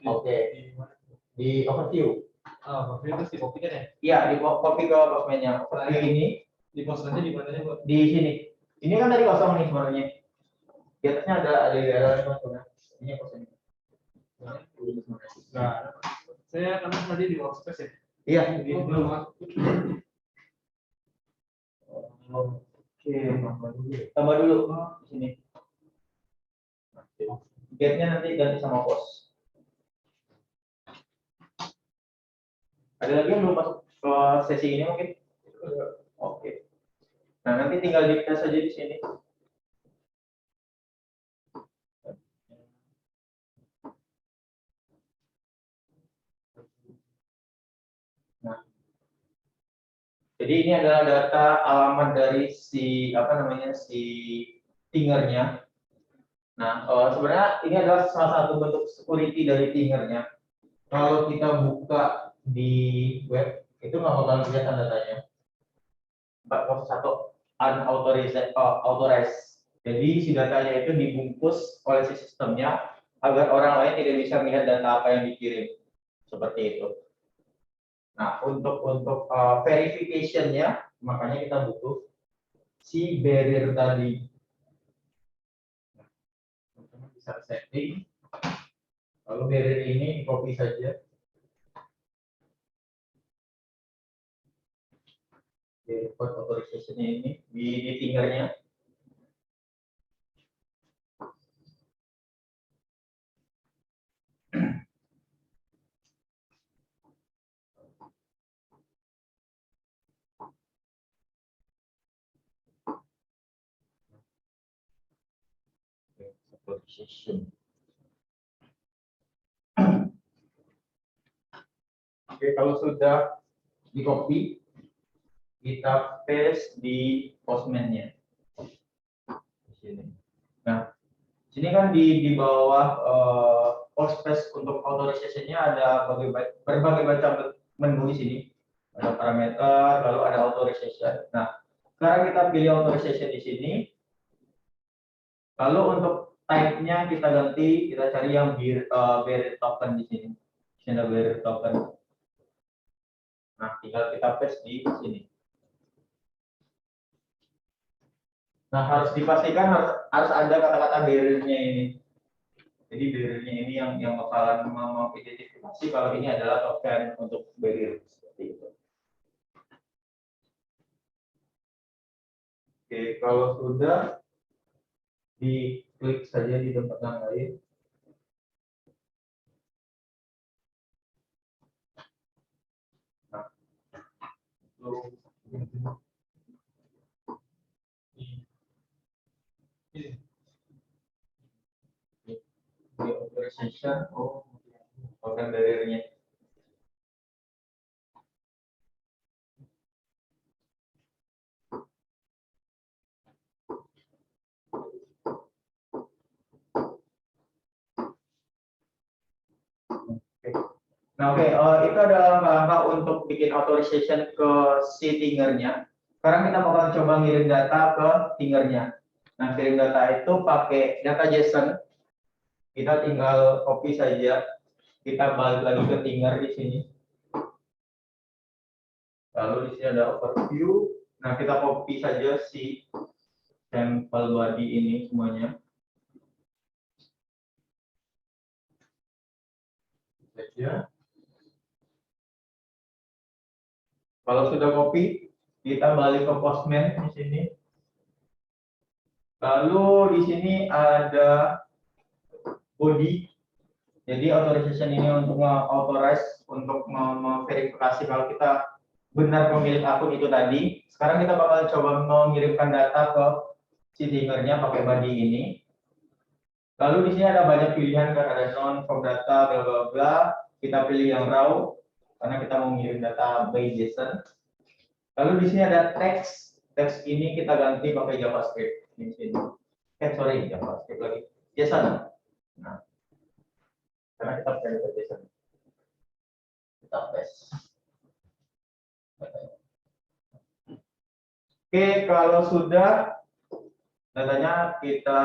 Oke. Di overview. Overview terus di copy kan ya? Iya, di copy ke postman-nya. Overview ini di postman-nya di mana Pak? Di sini. Ini kan tadi kosong nih sebenarnya. Di atasnya ada URL kosong. Ini kosong. Nah, saya kan tadi di workspace ya. Iya, di dulu. Oke, tambah dulu di sini. Get-nya nanti ganti sama pos. Ada lagi yang belum masuk ke sesi ini mungkin? Oke. Nah, nanti tinggal di-tes saja di sini. Nah, jadi ini adalah data alamat dari si tingernya. Nah, sebenarnya ini adalah salah satu bentuk security dari tingernya. Kalau kita buka di web, itu nggak bakalan kelihatan datanya. 401 unauthorized. Jadi si datanya itu dibungkus oleh si sistemnya agar orang lain tidak bisa melihat data apa yang dikirim. Seperti itu. Nah, untuk verification-nya, makanya kita butuh si barrier tadi. Bisa setting, lalu barrier ini di copy saja. Di report authorization-nya ini di fingernya. Authorization. Oke, kalau sudah di copy, kita paste di postman-nya. Di sini. Nah, sini kan di bawah workspace untuk authorization-nya ada berbagai macam menu di sini. Ada parameter, lalu ada authorization. Nah, sekarang kita pilih authorization di sini. Lalu untuk type-nya kita ganti, kita cari yang barrier token di sini. Di sini ada barrier token. Nah, tinggal kita paste di sini. Nah, harus dipastikan harus ada kata-kata barrier-nya ini. Jadi barrier-nya ini yang bakalan mengidentifikasi kalau ini adalah token untuk barrier seperti itu. Oke, kalau sudah diklik saja di tempat yang lain. Nah, di authorization, token barrier-nya. Nah, oke, itu adalah langkah untuk bikin authorization ke si tingernya. Sekarang kita bakal coba ngirim data ke tingernya. Nah, kirim data itu pakai data JSON. Kita tinggal copy saja. Kita balik lagi ke tinger di sini. Lalu di sini ada overview. Nah, kita copy saja si sampel body ini semuanya. Saja. Kalau sudah copy, kita balik ke Postman di sini. Lalu di sini ada body. Jadi authorization ini untuk authorize, untuk memverifikasi kalau kita benar pemilik akun itu tadi. Sekarang kita bakal coba mengirimkan data ke si dingernya pakai body ini. Lalu di sini ada banyak pilihan kan, ada non from data bla bla bla. Kita pilih yang raw karena kita mau mengirim data by JSON. Lalu di sini ada teks. Teks ini kita ganti pakai JavaScript di sini. Sorry, JavaScript lagi. JSON. Nah, karena kita pakai data JSON. Kita paste. Oke, kalau sudah datanya kita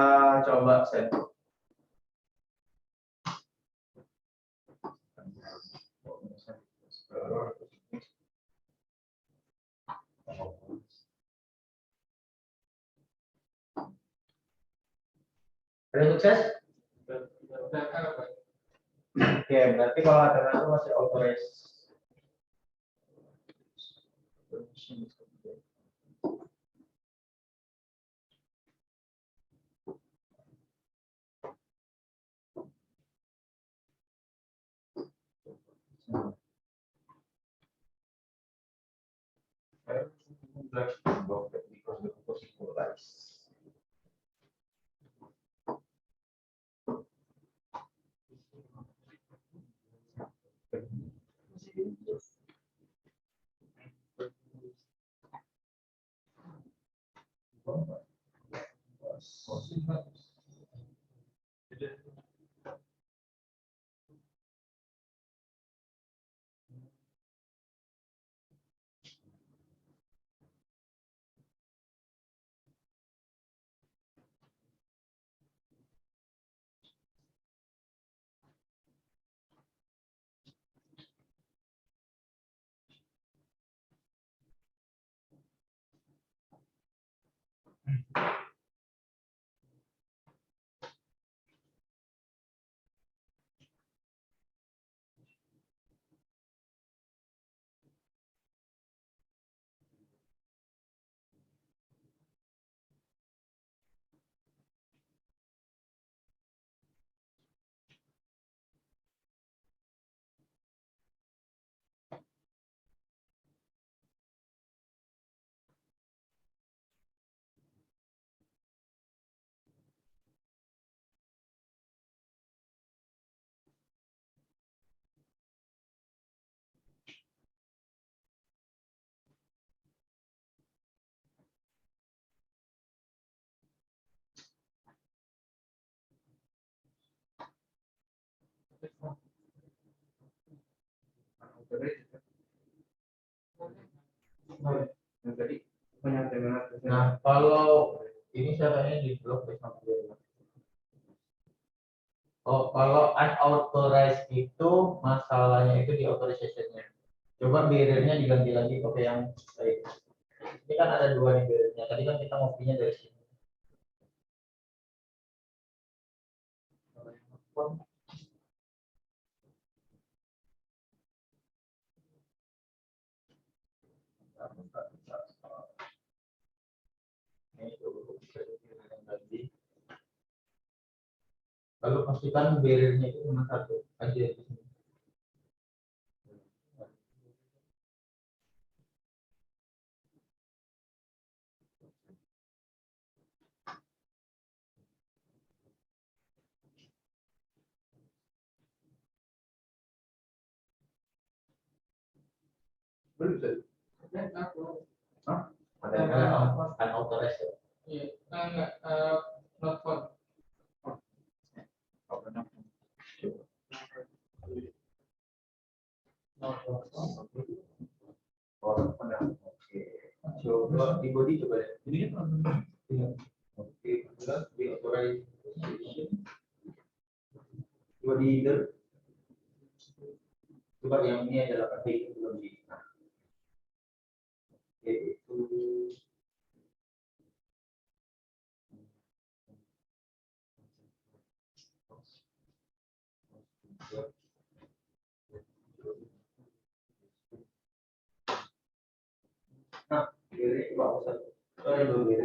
coba send. Ada sukses? Oke, berarti kalau ada itu masih authorize. Nah, kalau ini caranya di blok sama dia. Oh, kalau unauthorized itu masalahnya itu di authorization-nya. Coba barrier-nya diganti lagi pakai yang baik. Ini kan ada dua nih barrier-nya. Tadi kan kita ngopinya dari sini. Lalu pastikan barrier-nya itu cuma satu aja di sini. Hah? Ada unauthorized ya? Iya, enggak, not found. Coba di body coba ya. Ini kan oke, kemudian di authorization. Coba di leader. Coba yang ini adalah pakai itu belum di. Oke, itu. Kiri bawah satu. Aduh, kiri.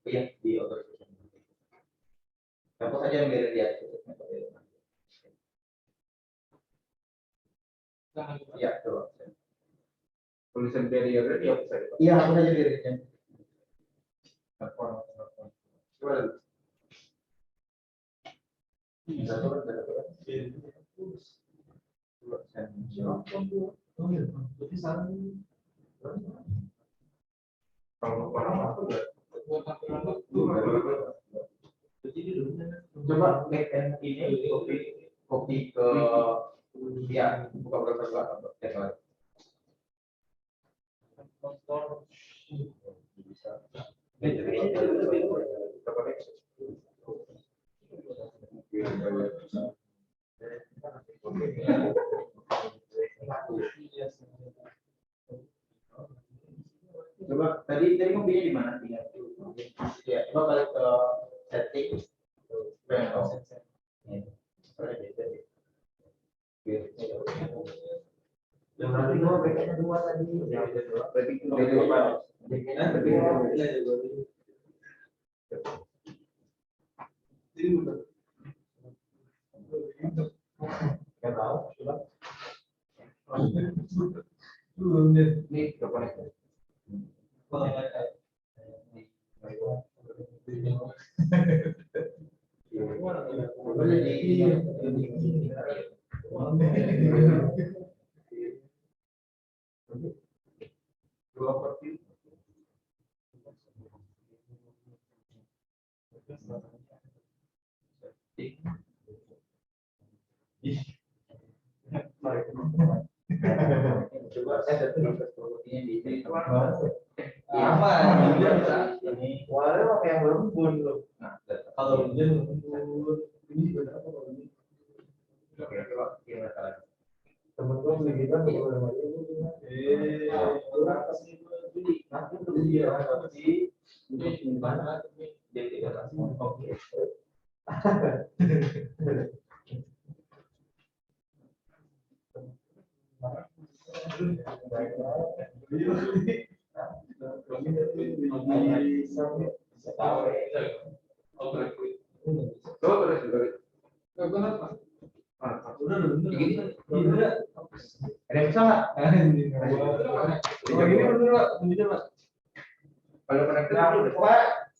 Iya, di authorization. Hapus saja yang mirip di atas. Iya, coba. Tulisan barrier dia hapus saja. Iya, hapus saja miripnya. Coba dulu. Coba backend ini copy ke ya buka browser belakang bisa. Coba tadi mobilnya di mana tinggal? Ya, coba balik ke setting. Yang nanti dua backendnya dua tadi. Nggak tahu, coba. Nih, coba nih. Coba saya ada propertinya di ini. Apa? Ini warna pakai yang berembun loh. Nah, kalau dia berembun, ini juga apa kalau ini? Oke, coba kita lihat. Teman-teman kita boleh namanya. Orang pasti beli. Nanti dia nanti di mana? Dia tidak langsung. Oke.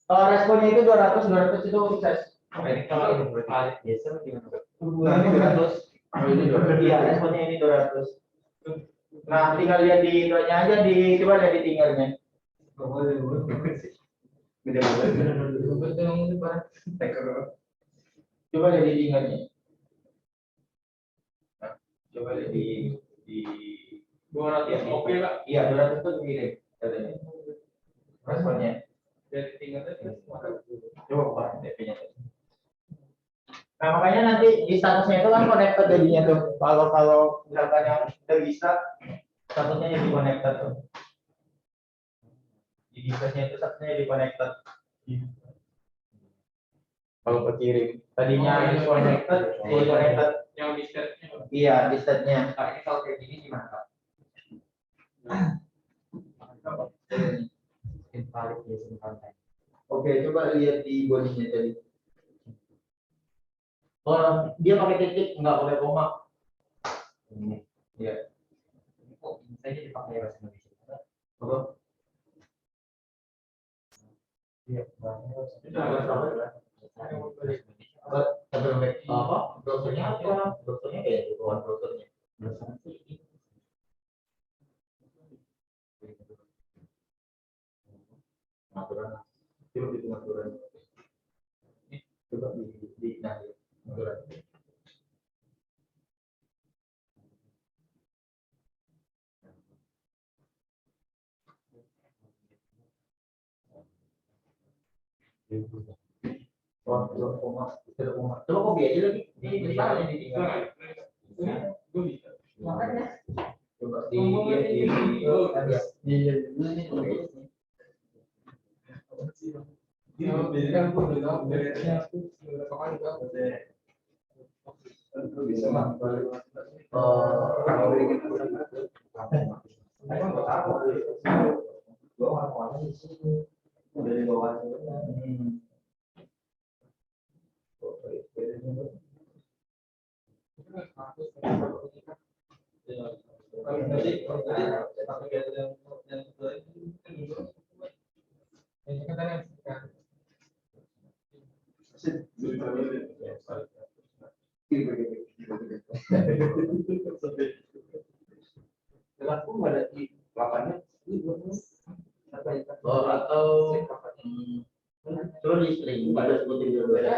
Kalau responnya itu 200 itu sukses. Kalau ini biasa gimana? 200. Iya, responnya ini 200. Nah, tinggal lihat di itunya aja coba lihat di tinggalnya. Coba lihat di tinggalnya. Nah, coba lihat di 200 ya, oke lah. Iya, 200 itu kirim katanya. Responnya. Dari tinggalnya coba Pak DP-nya. Nah, makanya nanti di statusnya itu kan connected jadinya tuh. Kalau misalkan yang udah bisa statusnya jadi connected tuh. Di device-nya itu statusnya jadi connected. Kalau berkirim tadinya disconnected, jadi connected. Yang di state-nya. Iya, di state-nya. Nah, ini kalau kayak gini gimana, Pak? Invalid using content. Oke, coba lihat di body-nya tadi. Oh, dia pakai titik, nggak pakai koma. Ini, ya. Kok bisa aja dipakai bahasa Indonesia? Apa? Iya, apa? Browsernya apa? Browsernya kayak di bawah browsernya. Aturan, coba di aturan. Coba di aturan. Coba kopi aja lagi. Ini bisa aja ditinggal. Makanya. Coba di bisa kalau kita dari bawah. Oh, atau terus listrik pada sebutin dulu ya.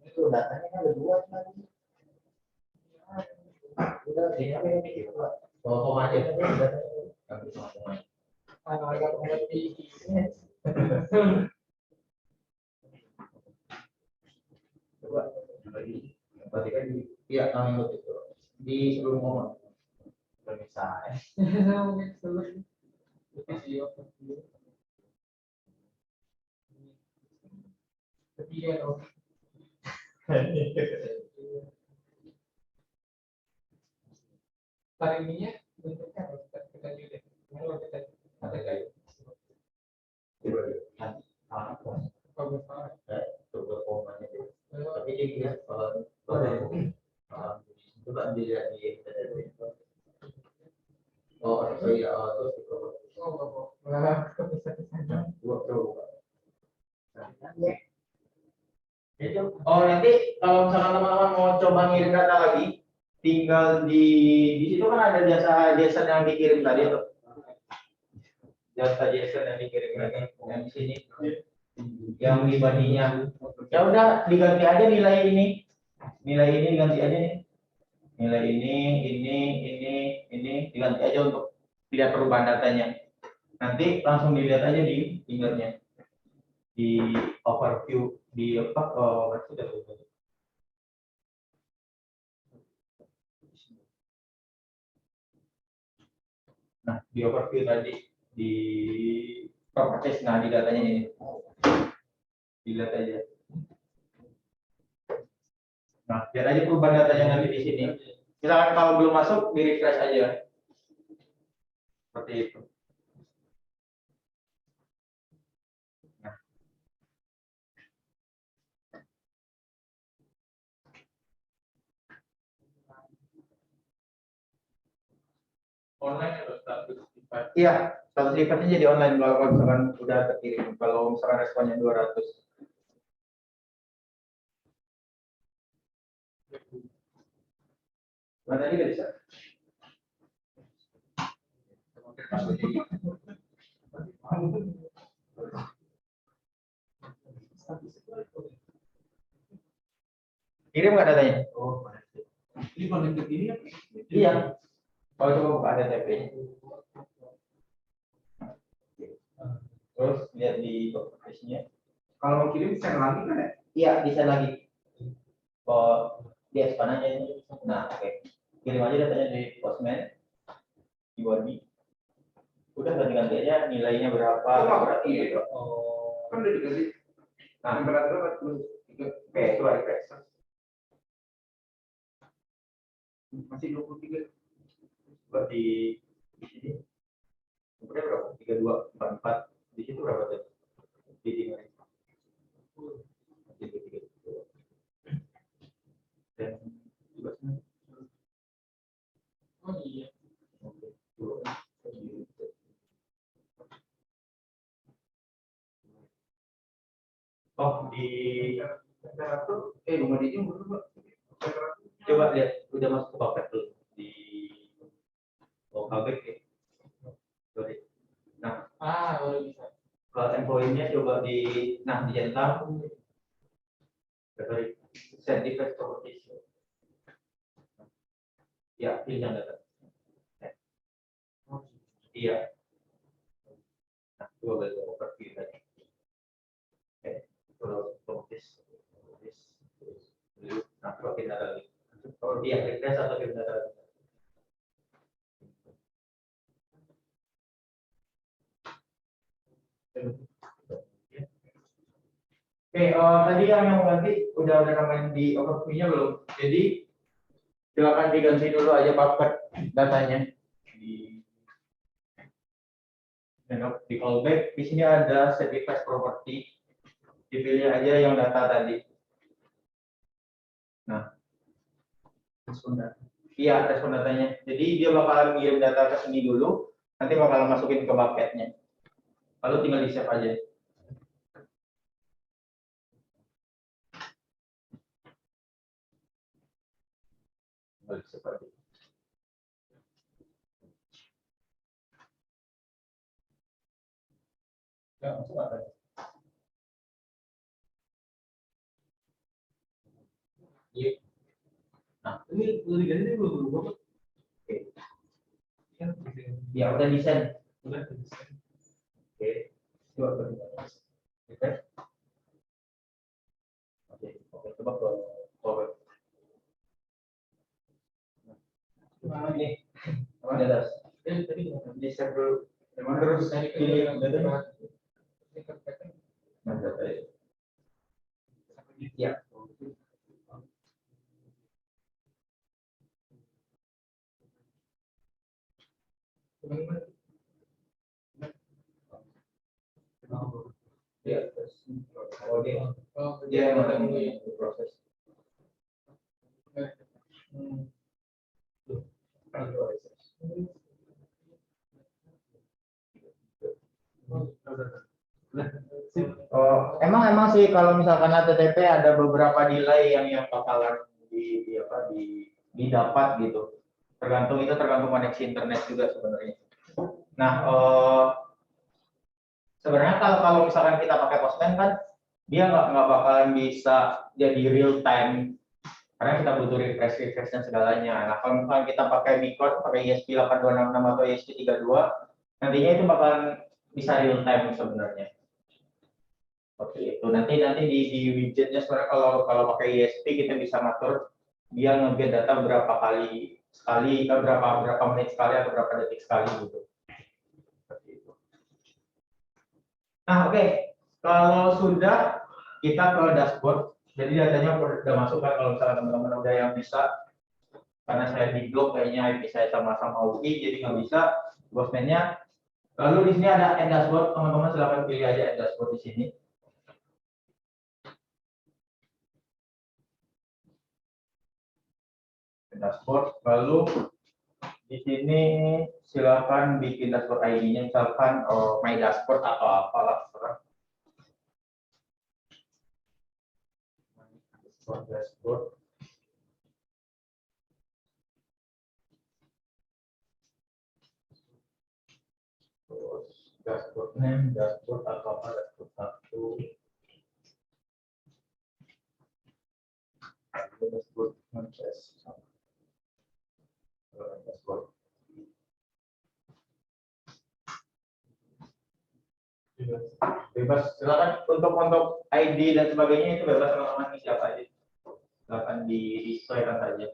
Itu datanya kan ada dua tadi. Udah ini oh koma aja. Agak mengerti. Coba lagi. Berarti kan iya kami itu di sebelum ngomong. Misalnya. Ketiga dong. Tariminya bentuknya kita juga. Kalau kita ada kayak tapi dia lihat coba dilihat di oh iya terus oh nanti kalau misalkan teman-teman mau coba ngirim data lagi tinggal di situ kan ada jasa yang dikirim tadi tuh jasa yang dikirim lagi yang di sini yang di bodinya ya udah diganti aja nilai ini diganti aja nih nilai ini diganti aja untuk tidak perubahan datanya nanti langsung dilihat aja di tinggalnya di overview di apa nah di overview tadi di properties nah di datanya ini dilihat aja nah lihat aja perubahan datanya nanti di sini misalkan kalau belum masuk di refresh aja seperti itu nah. Online atau status device? Iya, status device-nya jadi online kalau misalkan udah terkirim. Kalau misalkan responnya 200. Mana tadi nggak bisa? Kirim nggak datanya? Oh, Ini connected ini ya? iya. Kalau coba buka HTTP-nya. Terus lihat di properties-nya. Kalau mau kirim send lagi kan ya? Iya, bisa lagi. Oh, di expand aja ini. Nah, oke. Kirim aja datanya di Postman. Di body. Udah ganti-ganti aja nilainya berapa. Iya. Oh. Kan udah dikasih. Nah, Temperatur 43. oke, coba refresh. Masih 23. Berarti di sini umurnya berapa? 3244 di situ berapa tuh? Di sini. Dan juga sini. Oh iya. Oke. Oh di Temperatur rumah di Jember coba lihat udah masuk ke paket tuh di Vocalback ya. Sorry. Nah, Baru bisa. kalau endpoint-nya coba dicentang. Sorry. Set device properties. Ya, pilih yang data. Iya. Nah, coba balik overview tadi. Oke, terus properties. Nah, coba kita lagi. Oh, iya, refresh atau kita lagi. Oke, tadi yang ganti udah namain di overview-nya belum? Jadi silakan diganti dulu aja password datanya di callback. Di sini ada set device property, dipilih aja yang data tadi. Nah, respon data. Iya, respon datanya. Jadi dia bakalan ngirim data ke sini dulu, nanti bakalan masukin ke bucketnya. Lalu tinggal di save aja. Tinggal di save aja. Ya, masuk apa? Iya. Nah, Ini udah diganti belum berubah, Pak? oke. Ya, Ya, udah desain. udah diganti. Oke. Coba oke. Oke, coba ke forward. Nah, ini apa ada? Tadi Di save dulu. Memang Terus tadi pilih data. kan Nah, data ya. Ya, terus oke. Dia mau proses. Oh, emang sih kalau misalkan HTTP ada beberapa delay yang bakalan didapat gitu. Tergantung koneksi internet juga sebenarnya. Nah, sebenarnya kalau misalkan kita pakai Postman kan dia nggak bakalan bisa jadi real time karena kita butuh refresh dan segalanya. Nah, kalau misalkan kita pakai Beacon, pakai ESP8266 atau ESP32, nantinya itu bakalan bisa real time sebenarnya. Oke, itu nanti di widgetnya sebenarnya kalau pakai ESP kita bisa ngatur dia nge-get data berapa kali sekali, berapa menit sekali atau berapa detik sekali gitu. Seperti itu. Nah, oke. Kalau sudah kita ke dashboard. Jadi datanya udah masuk kan kalau misalnya teman-teman udah yang bisa. Karena saya di blog kayaknya IP saya sama-sama UI jadi nggak bisa bosnya. Lalu di sini ada add dashboard, teman-teman silahkan pilih aja add dashboard di sini. Dashboard, lalu di sini silakan bikin dashboard ID-nya misalkan my dashboard atau apalah terserah. Dashboard. Terus dashboard name, dashboard atau apa, dashboard 1. Dashboard dashboard. Bebas, silakan untuk ID dan sebagainya itu bebas teman-teman ini siapa aja. Silakan disesuaikan saja.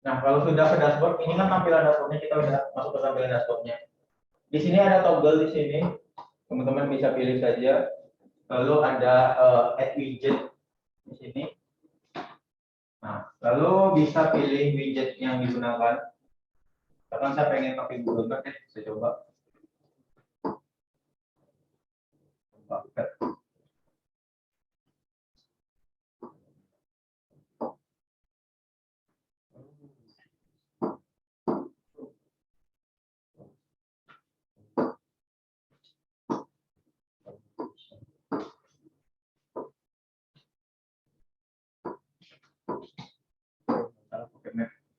Nah, kalau sudah ke dashboard, ini kan tampilan dashboardnya, kita udah masuk ke tampilan dashboardnya. Di sini ada toggle di sini, teman-teman bisa pilih saja. Lalu ada add widget di sini. Nah, lalu bisa pilih widget yang digunakan. Karena saya pengen pakai Google Doc, saya coba.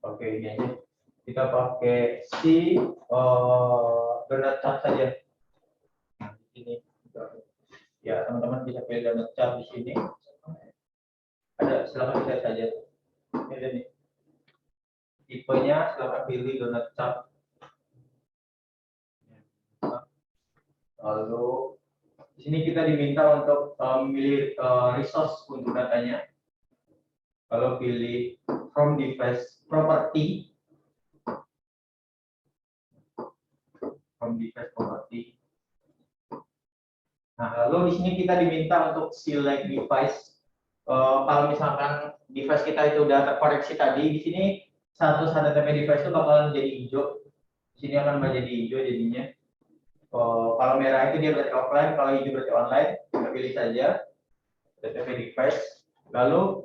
Oke, ini aja. Kita pakai si donut chart saja. Nah, di sini. Ya, teman-teman bisa pilih donut chart di sini. Ada, silakan lihat saja. Ini nih. Tipenya silakan pilih donut chart. Lalu di sini kita diminta untuk memilih resource untuk datanya. Kalau pilih from device property, from device property. Nah, lalu di sini kita diminta untuk select device. Kalau misalkan device kita itu udah terkoreksi tadi, di sini satu HTTP device itu bakalan jadi hijau. Di sini akan menjadi hijau jadinya. Kalau merah itu dia berarti offline, kalau hijau berarti online. Kita pilih saja HTTP device. Lalu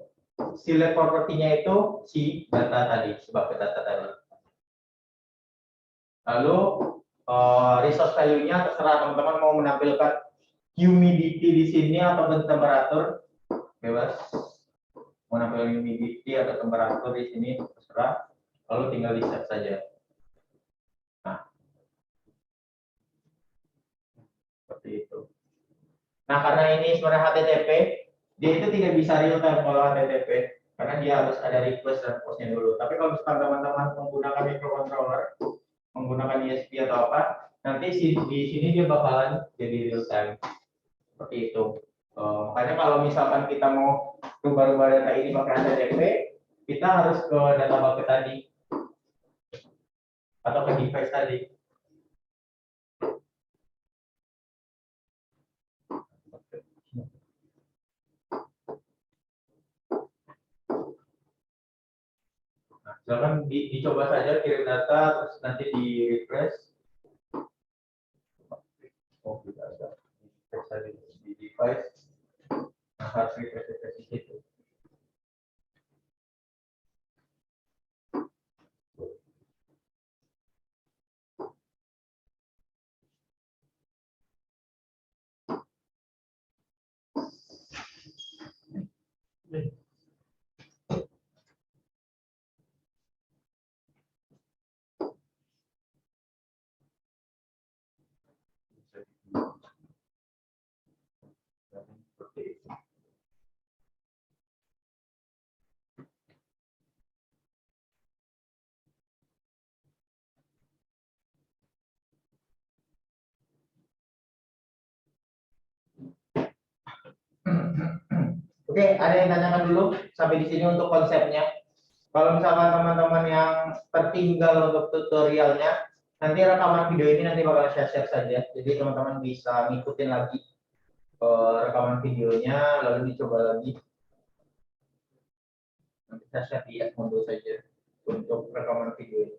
select propertinya itu si data tadi, sebab data tadi. Lalu resource value-nya terserah teman-teman mau menampilkan humidity di sini atau temperatur, bebas. Mau menampilkan humidity atau temperatur di sini terserah. Lalu tinggal di set saja. Nah, seperti itu. Nah, karena ini sebenarnya HTTP, dia itu tidak bisa real time kalau HTTP, karena dia harus ada request dan postnya dulu. Tapi kalau misalkan teman-teman menggunakan microcontroller, menggunakan ESP atau apa, nanti di sini dia bakalan jadi real time. Seperti itu. Makanya kalau misalkan kita mau rubah-rubah data ini pakai HTTP, kita harus ke data bucket tadi atau ke device tadi. Nah, silakan dicoba saja kirim data, terus nanti di refresh. Oh, tidak ada. Refresh tadi di device. Nah, harus refresh di situ. Seperti itu. Oke, ada yang tanyakan dulu sampai di sini untuk konsepnya. Kalau misalkan teman-teman yang tertinggal untuk tutorialnya, nanti rekaman video ini nanti bakal share saja. Jadi teman-teman bisa ngikutin lagi rekaman videonya, lalu dicoba lagi. Nanti saya share di Edmodo saja untuk rekaman video.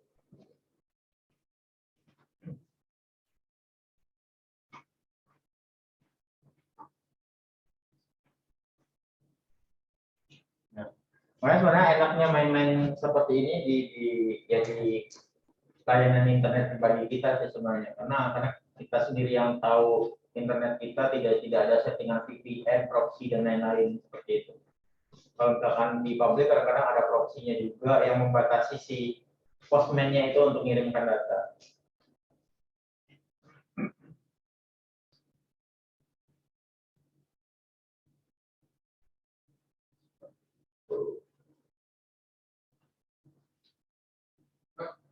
Makanya sebenarnya enaknya main-main seperti ini di layanan internet pribadi kita sih sebenarnya, karena kita sendiri yang tahu internet kita tidak ada settingan VPN, proxy dan lain-lain seperti itu. Kalau misalkan di public kadang-kadang ada proxy-nya juga yang membatasi si postman-nya itu untuk mengirimkan data.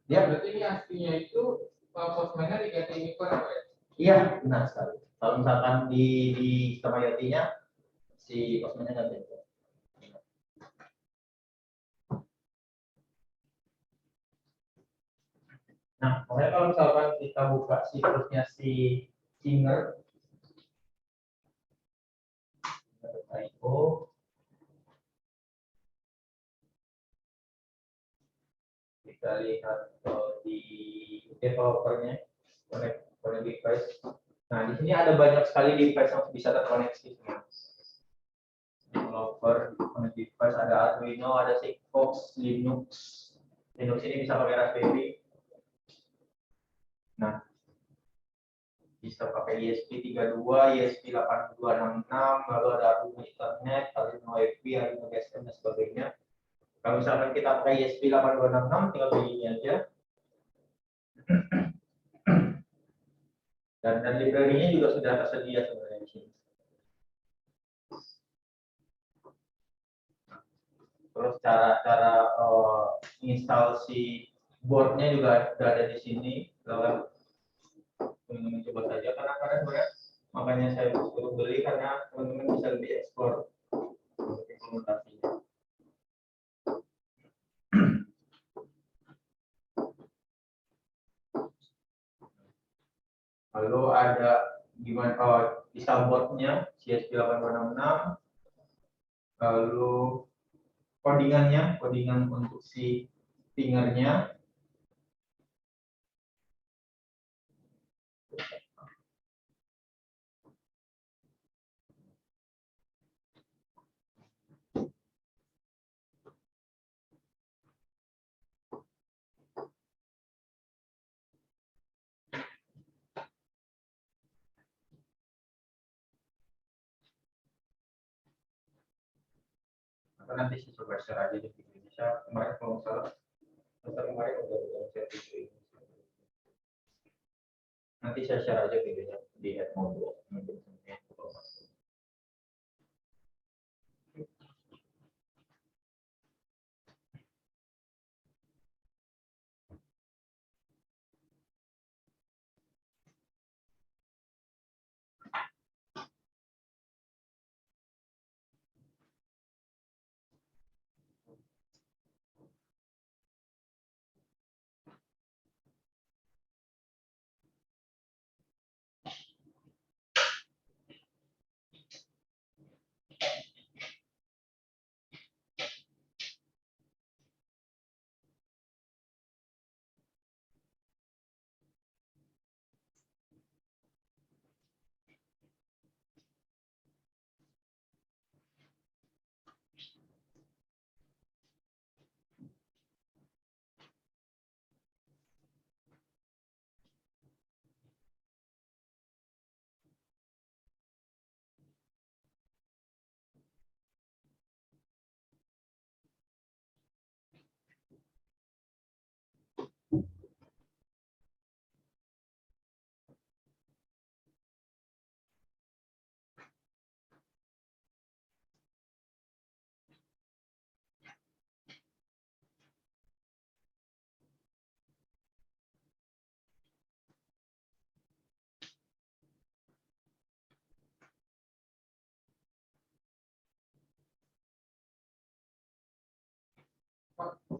Ya, berarti ini aslinya itu postman-nya diganti Miko apa ya? Iya, benar sekali. Kalau misalkan di sistem IoT-nya si postman-nya nggak beda. Nah, makanya kalau misalkan kita buka situsnya si Singer, kita lihat di developernya, connect device. Nah, di sini ada banyak sekali device yang bisa terkoneksi. Developer, connect device, ada Arduino, ada Sigfox, Linux. Linux ini bisa pakai Raspberry. Nah, bisa pakai ESP32, ESP8266, lalu ada Arduino Ethernet, Arduino UEFI, Arduino GSM dan sebagainya. Kalau misalkan kita pakai ESP8266, tinggal pilih ini aja. Dan library-nya juga sudah tersedia sebenarnya di sini. Terus cara install si boardnya juga sudah ada di sini. Lalu teman-teman coba saja karena sebenarnya makanya saya suruh beli karena teman-teman bisa lebih eksplor untuk implementasinya. Lalu ada gimana installboardnya CSP 8266. Lalu codingan untuk si fingernya. Nanti saya coba share aja di video Indonesia. Kemarin kalau nggak salah, kemarin udah share video ini. Nanti saya share aja videonya di Edmodo.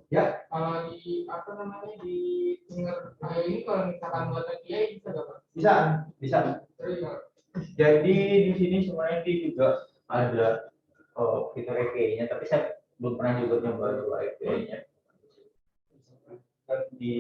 Ya, kalau di apa namanya di finger ini kalau misalkan buat TPI bisa nggak Pak? Bisa, bisa. Sorry, Pak. Jadi di sini sebenarnya juga ada fitur API-nya, tapi saya belum pernah juga nyoba dua API-nya. Di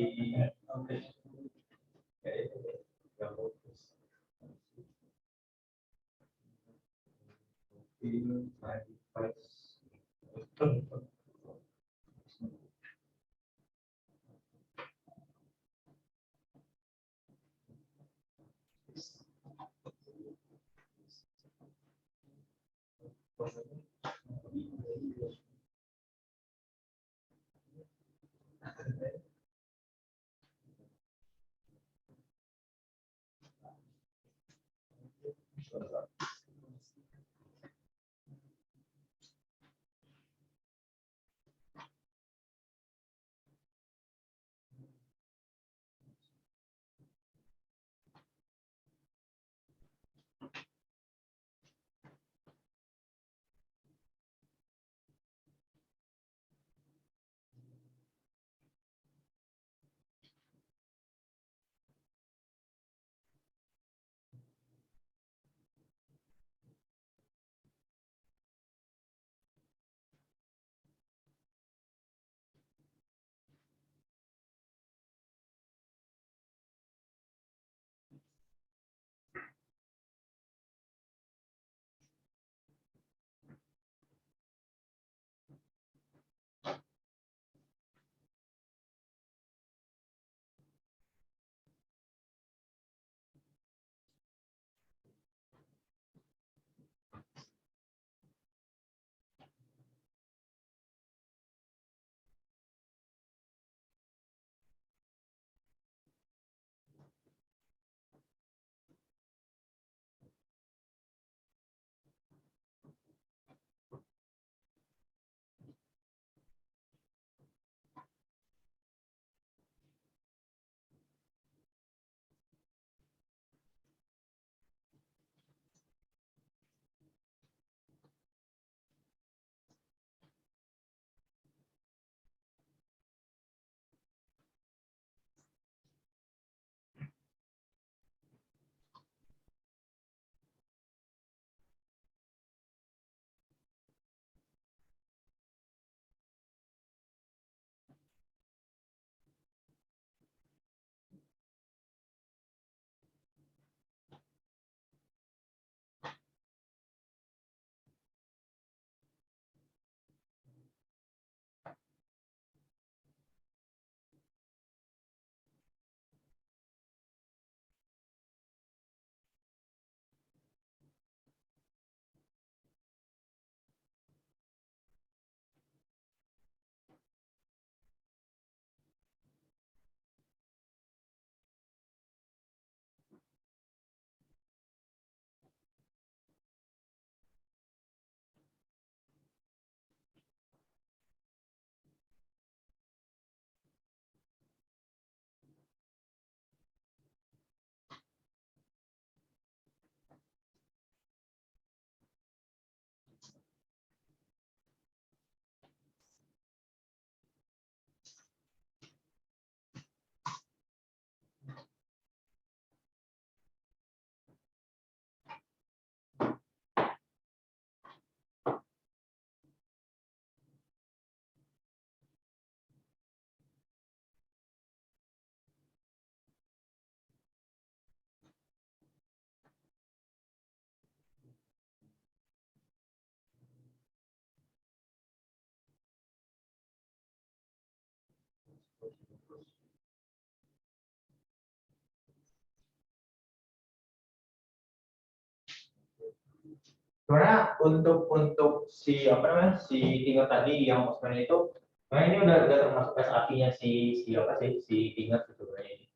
Sebenarnya untuk si apa namanya si Tinger tadi yang Osman itu, nah ini udah termasuk SAP-nya si apa sih si Tinger sebenarnya ini.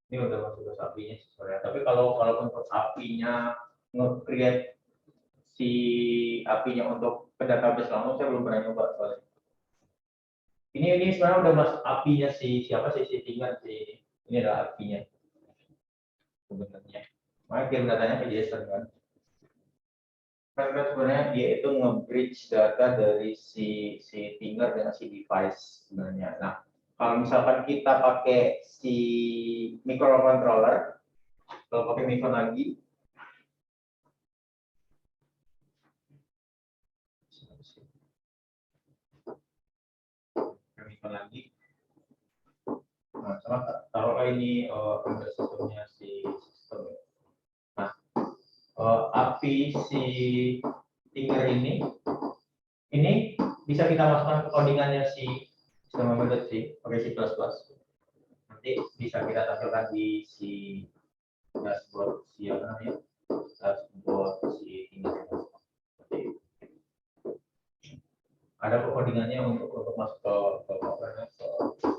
Ini udah masuk SAP-nya sebenarnya. Tapi kalau untuk API-nya nge-create si API-nya untuk ke database langsung saya belum pernah nyoba soalnya. Ini sebenarnya udah masuk API-nya siapa sih si Tinger si ini adalah API-nya sebenarnya. Makanya kirim datanya ke JSON kan. Karena sebenarnya dia itu nge-bridge data dari si Tinger dengan si device sebenarnya. Nah, kalau misalkan kita pakai si microcontroller, kalau pakai micro lagi, nah, sama taruhlah ini under sistemnya si sistem. Nah, API si Tinger ini bisa kita masukkan ke codingannya si sistem embedded sih pakai C++. Nanti bisa kita tampilkan di si dashboard si apa namanya dashboard si Tinger. Ada codingannya untuk masuk ke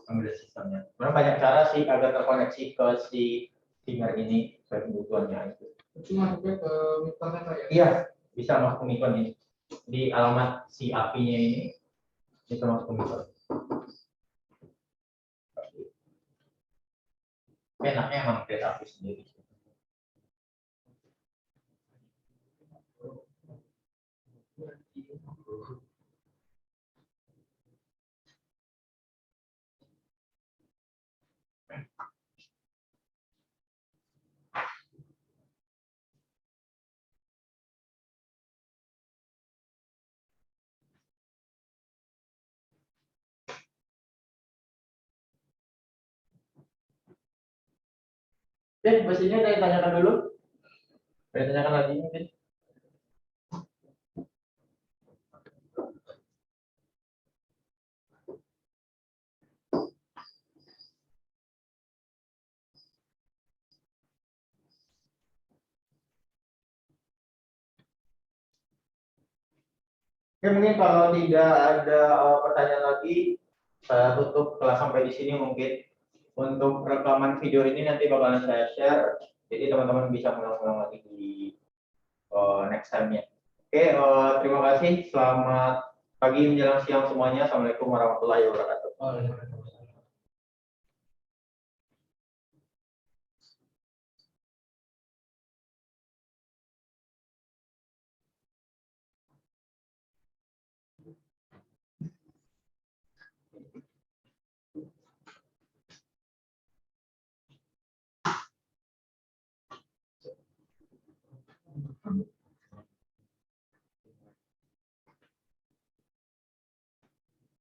embedded sistemnya. Sebenarnya banyak cara sih agar terkoneksi ke si Tinger ini sesuai kebutuhannya itu. Itu masuknya ke Micronet ya? Iya, bisa masuk ke Micron ini. Di alamat si API-nya ini bisa masuk ke Micron. Enaknya emang create API sendiri. Pastinya saya tanyakan dulu. Saya tanyakan lagi mungkin. Oke, mungkin kalau tidak ada pertanyaan lagi, saya tutup kelas sampai di sini mungkin. Untuk rekaman video ini nanti bakalan saya share, jadi teman-teman bisa mengulang lagi di next time-nya. Oke, terima kasih. Selamat pagi menjelang siang semuanya. Assalamualaikum warahmatullahi wabarakatuh.